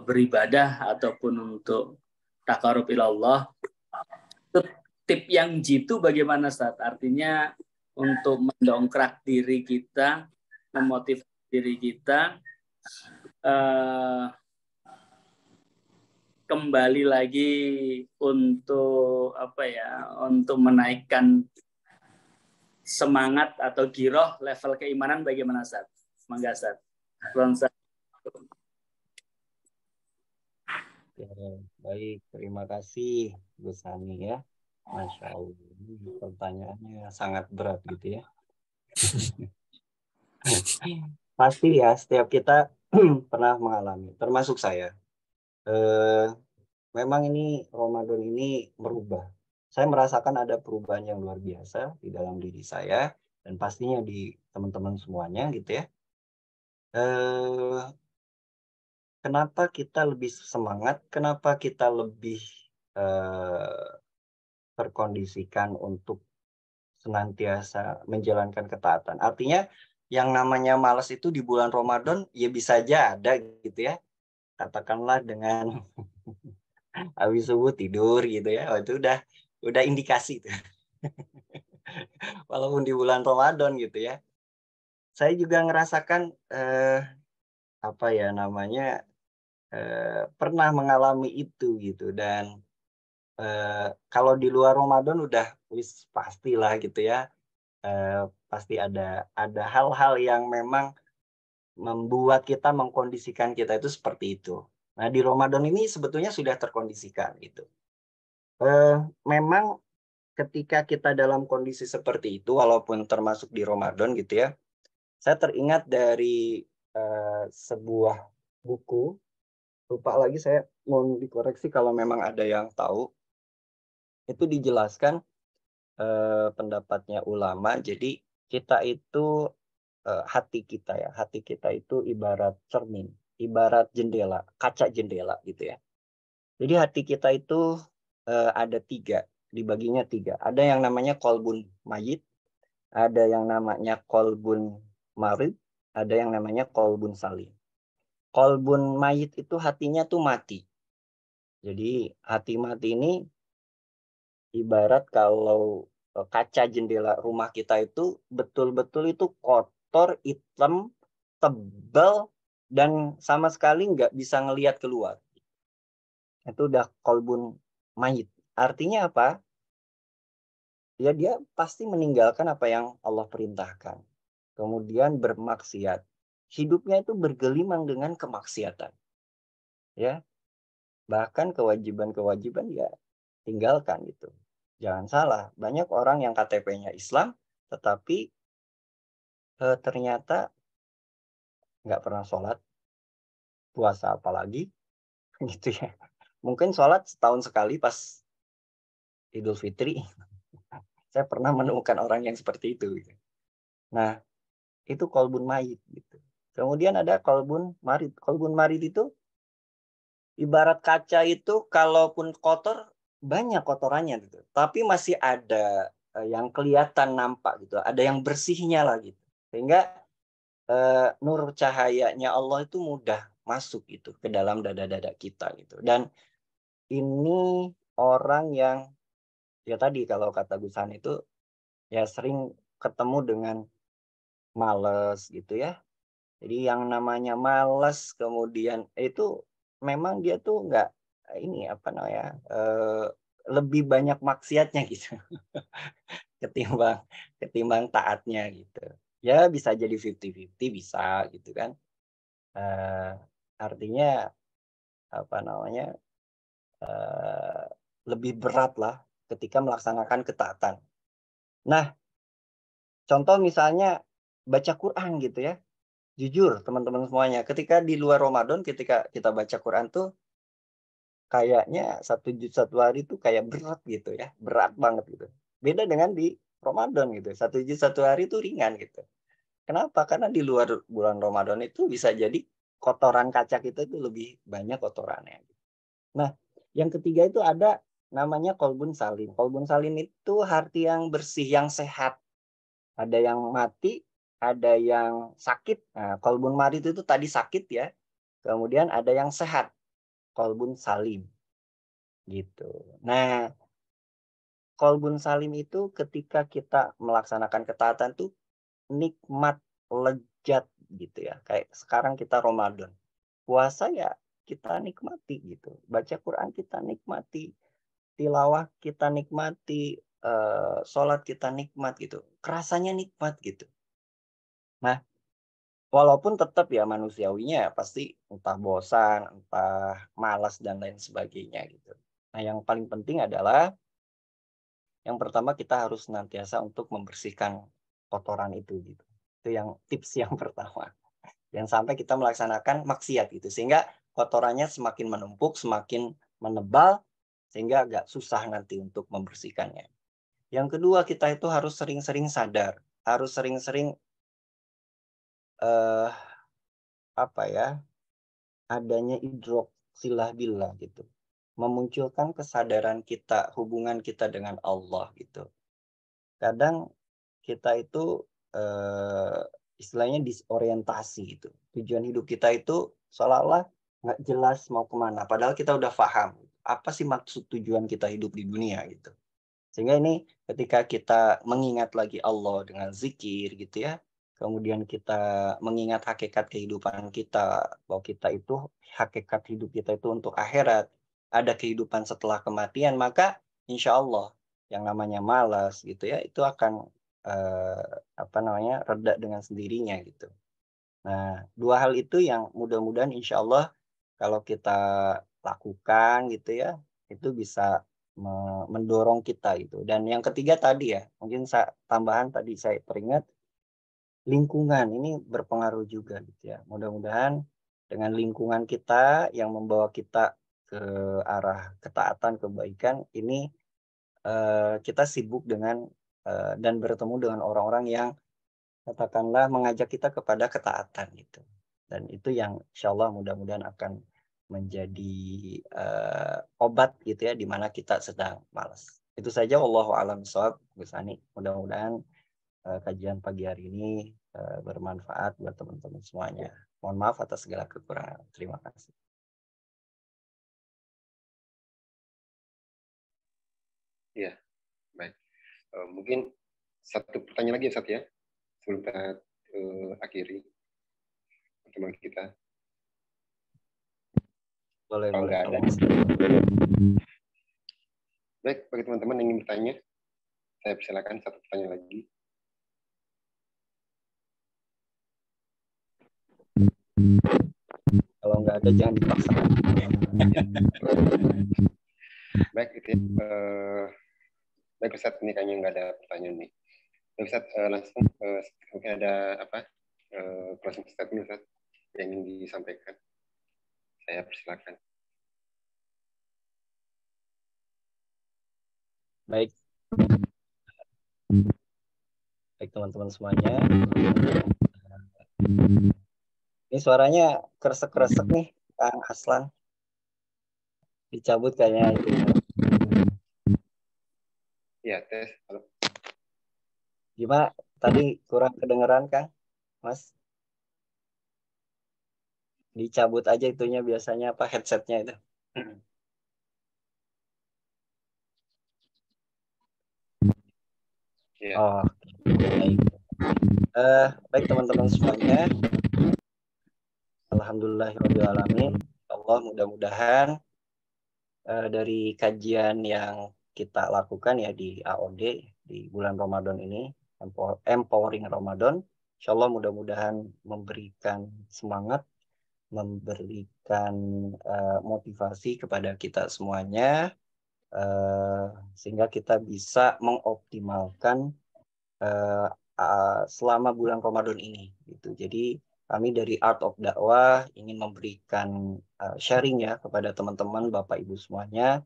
beribadah ataupun untuk takarub ilallah. Tip yang jitu bagaimana, Ustaz? Artinya untuk mendongkrak diri kita, memotivasi diri kita kembali lagi untuk untuk menaikkan semangat atau giroh level keimanan bagaimana, Ustaz? Mangga, Ustaz.
Baik, terima kasih Gus Hani ya. Masya Allah, pertanyaannya sangat berat gitu ya. Pasti ya, setiap kita pernah mengalami, termasuk saya. Memang ini Ramadan ini merubah. Saya merasakan ada perubahan yang luar biasa di dalam diri saya dan pastinya di teman-teman semuanya gitu ya. Kenapa kita lebih semangat? Kenapa kita lebih terkondisikan untuk senantiasa menjalankan ketaatan? Artinya yang namanya malas itu di bulan Ramadan ya bisa aja ada gitu ya. Katakanlah dengan habis subuh tidur gitu ya. Oh, itu udah indikasi tuh. Walaupun di bulan Ramadan gitu ya. Saya juga ngerasakan pernah mengalami itu gitu, dan kalau di luar Ramadan udah pastilah gitu ya, pasti ada hal-hal yang memang membuat kita, mengkondisikan kita itu seperti itu. Nah di Ramadan ini sebetulnya sudah terkondisikan gitu. Memang ketika kita dalam kondisi seperti itu, walaupun termasuk di Ramadan gitu ya, saya teringat dari sebuah buku, lupa lagi, saya mau dikoreksi kalau memang ada yang tahu. Itu dijelaskan pendapatnya ulama. Jadi kita itu hati kita itu ibarat cermin, ibarat jendela, kaca jendela gitu ya. Jadi hati kita itu ada 3, dibaginya 3. Ada yang namanya kolbun mayit, ada yang namanya kolbun marid, ada yang namanya kolbun salim. Kolbun mayit itu hatinya tuh mati. Jadi hati mati ini ibarat kalau kaca jendela rumah kita itu betul-betul itu kotor, hitam, tebal, dan sama sekali nggak bisa ngelihat keluar. Itu udah kolbun mayit. Artinya apa? Ya dia pasti meninggalkan apa yang Allah perintahkan. Kemudian bermaksiat. Hidupnya itu bergelimang dengan kemaksiatan. Ya. Bahkan kewajiban-kewajiban ya tinggalkan gitu. Jangan salah, banyak orang yang KTP-nya Islam, tetapi ternyata nggak pernah sholat, puasa apalagi, gitu ya. Mungkin sholat setahun sekali pas Idul Fitri. Saya pernah menemukan orang yang seperti itu. Gitu. Nah, itu kolbun mayit. Gitu. Kemudian ada kolbun marid. Kolbun marid itu ibarat kaca itu, kalaupun kotor, banyak kotorannya gitu. Tapi masih ada yang kelihatan nampak gitu. Ada yang bersihnya lah gitu. Sehingga nur cahayanya Allah itu mudah masuk gitu ke dalam dada-dada kita gitu. Dan ini orang yang ya tadi kalau kata Gus Han itu ya sering ketemu dengan males gitu ya. Jadi yang namanya males kemudian itu memang dia tuh nggak lebih banyak maksiatnya gitu ketimbang taatnya gitu. Ya bisa jadi 50-50 bisa gitu kan. Artinya lebih berat lah ketika melaksanakan ketaatan. Nah, contoh misalnya baca Quran gitu ya. Jujur teman-teman semuanya, ketika di luar Ramadan ketika kita baca Quran tuh kayaknya satu hari itu kayak berat gitu ya, berat banget gitu. Beda dengan di Ramadan gitu, satu hari itu ringan gitu. Kenapa? Karena di luar bulan Ramadan itu bisa jadi kotoran kaca kita itu lebih banyak kotorannya. Nah, yang ketiga itu ada namanya kolbun salim. Kolbun salim itu hati yang bersih, yang sehat. Ada yang mati, ada yang sakit. Nah, kolbun marid itu tadi sakit ya. Kemudian ada yang sehat. Kolbun salim. gitu. Nah, qalbun salim itu ketika kita melaksanakan ketaatan tuh nikmat, lezat gitu ya. Kayak sekarang kita Ramadan. Puasa ya kita nikmati gitu. Baca Quran kita nikmati, tilawah kita nikmati, sholat kita nikmat gitu. Kerasanya nikmat gitu. Nah, walaupun tetap ya manusiawinya ya pasti entah bosan, entah malas dan lain sebagainya gitu. Nah, yang paling penting adalah yang pertama kita harus senantiasa untuk membersihkan kotoran itu gitu. Itu yang tips yang pertama. Jangan sampai kita melaksanakan maksiat gitu sehingga kotorannya semakin menumpuk, semakin menebal sehingga agak susah nanti untuk membersihkannya. Yang kedua, kita itu harus sering-sering sadar, harus sering-sering adanya idrok silah billah gitu. Memunculkan kesadaran kita, hubungan kita dengan Allah gitu. Kadang kita itu istilahnya disorientasi gitu. Tujuan hidup kita itu seolah-olah nggak jelas mau kemana. Padahal kita udah paham apa sih maksud tujuan kita hidup di dunia gitu. Sehingga ini ketika kita mengingat lagi Allah dengan zikir gitu ya. Kemudian kita mengingat hakikat kehidupan kita. Bahwa kita itu, hakikat hidup kita itu untuk akhirat. Ada kehidupan setelah kematian. Maka insya Allah yang namanya malas gitu ya. Itu akan reda dengan sendirinya gitu. Nah, dua hal itu yang mudah-mudahan insya Allah kalau kita lakukan gitu ya, itu bisa mendorong kita gitu. Dan yang ketiga tadi ya, mungkin tambahan tadi saya teringat, lingkungan ini berpengaruh juga gitu ya. Mudah-mudahan dengan lingkungan kita yang membawa kita ke arah ketaatan, kebaikan, ini kita sibuk dengan dan bertemu dengan orang-orang yang katakanlah mengajak kita kepada ketaatan gitu. Dan itu yang insya Allah mudah-mudahan akan menjadi obat gitu ya di mana kita sedang malas. Itu saja, wallahu a'lam bishawab, Gus Ani. Mudah-mudahan kajian pagi hari ini bermanfaat buat teman-teman semuanya. Mohon maaf atas segala kekurangan. Terima kasih.
Iya, baik. Mungkin satu pertanyaan lagi Ustaz ya, sebelum kita akhiri pertemuan kita.
Boleh.
Nggak ada. Baik, bagi teman-teman yang ingin bertanya, saya persilakan satu pertanyaan lagi.
Kalau nggak ada jangan dipaksakan.
Baik, itu ya. Baik Ustaz, ini kayaknya nggak ada pertanyaan nih. Baik Ustaz, langsung mungkin ada closing statement Ustaz yang ingin disampaikan. Saya persilakan.
Baik. Baik teman-teman semuanya. Ini suaranya kresek-kresek nih, Kang Aslan. Dicabut kayaknya itu.
Iya, tes. Halo.
Gimana? Tadi kurang kedengeran, Kang? Mas? Dicabut aja itunya biasanya apa headsetnya itu.
Yeah.
Oh, baik. Baik teman-teman semuanya. Alhamdulillahirrahmanirrahim. Allah mudah-mudahan dari kajian yang kita lakukan ya di AOD di bulan Ramadan ini, Empowering Ramadan, insya Allah mudah-mudahan memberikan semangat, memberikan motivasi kepada kita semuanya, sehingga kita bisa mengoptimalkan selama bulan Ramadan ini gitu. Jadi kami dari Art of Dakwah ingin memberikan sharing ya kepada teman-teman Bapak Ibu semuanya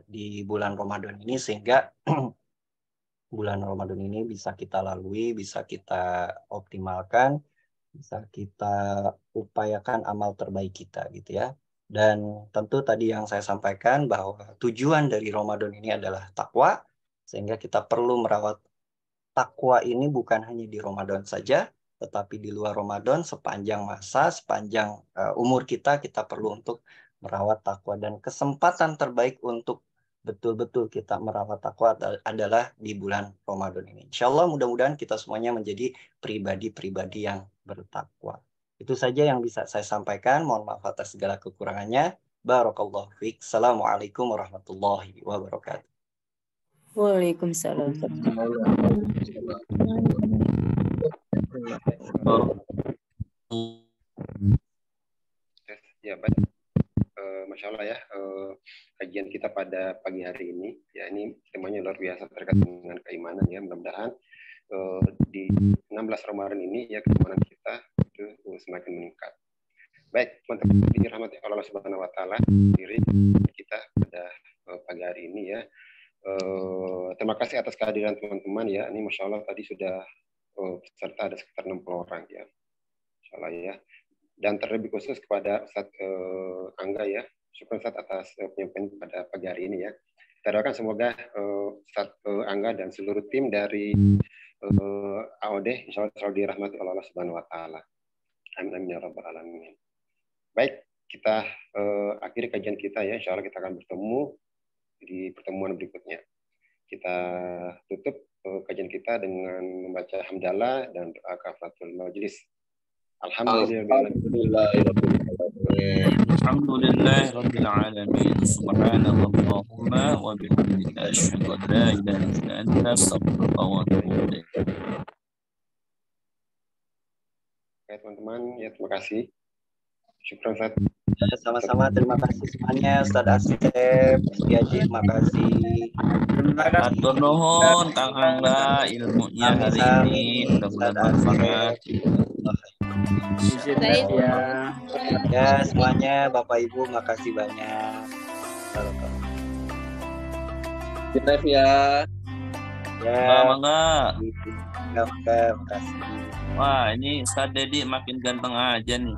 di bulan Ramadan ini, sehingga bulan Ramadan ini bisa kita lalui, bisa kita optimalkan, bisa kita upayakan amal terbaik kita gitu ya. Dan tentu tadi yang saya sampaikan bahwa tujuan dari Ramadan ini adalah takwa, sehingga kita perlu merawat takwa ini bukan hanya di Ramadan saja, tetapi di luar Ramadan sepanjang masa, sepanjang umur kita perlu untuk merawat takwa, dan kesempatan terbaik untuk betul-betul kita merawat takwa adalah di bulan Ramadan ini. Insya Allah mudah-mudahan kita semuanya menjadi pribadi-pribadi yang bertakwa. Itu saja yang bisa saya sampaikan. Mohon maaf atas segala kekurangannya. Barakallahu fiik. Assalamualaikum warahmatullahi wabarakatuh.
Waalaikumsalam.
Ya, baik. Masya Allah ya, kajian kita pada pagi hari ini, ya ini temanya luar biasa terkait dengan keimanan ya. Mudah-mudahan di 16 Ramadan ini ya keimanan kita itu semakin meningkat. Baik, teman-teman dirahmati Allah Subhanahu Wa Taala, diri kita pada pagi hari ini ya. Terima kasih atas kehadiran teman-teman ya. Ini Masya Allah tadi sudah peserta ada sekitar 60 orang ya. Masya Allah ya. Dan terlebih khusus kepada Ustadz Angga ya, syukur Ustadz atas penyampaian pada pagi hari ini ya. Kita doakan semoga Ustadz Angga dan seluruh tim dari AOD insya Allah selalu dirahmati oleh Allah Subhanahu Wa Taala. Amin amin ya rabbal alamin. Baik, kita akhiri kajian kita ya. Insya Allah kita akan bertemu di pertemuan berikutnya. Kita tutup kajian kita dengan membaca hamdalah dan doa kafaratul majelis.
Alhamdulillahirabbil alamin. Subhanallahumma wa bihamdika asyhadu an la ilaha illa anta astaghfiruka wa atubu ilaik.
Oke teman-teman, ya terima kasih. Syukran Ustaz.
Sama-sama, terima kasih semuanya. Ustaz Asep, Haji, terima kasih.
Atur nuhun Kang Angga ilmunya hari ini mudah-mudahan bermanfaat.
Ya semuanya Bapak Ibu makasih banyak.
Kita ya.
Mangga.
Makasih.
Wah, ini Ustaz Dedi makin ganteng aja nih.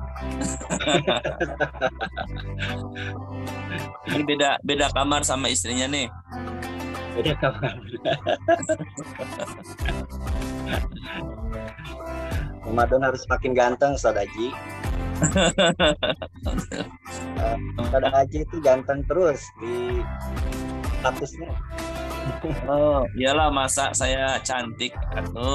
Ini beda kamar sama istrinya nih.
Beda kamar. Ramadan harus makin ganteng, Ustaz Haji. Ustaz Haji itu ganteng terus di statusnya.
Oh, iyalah masa saya cantik. Aduh.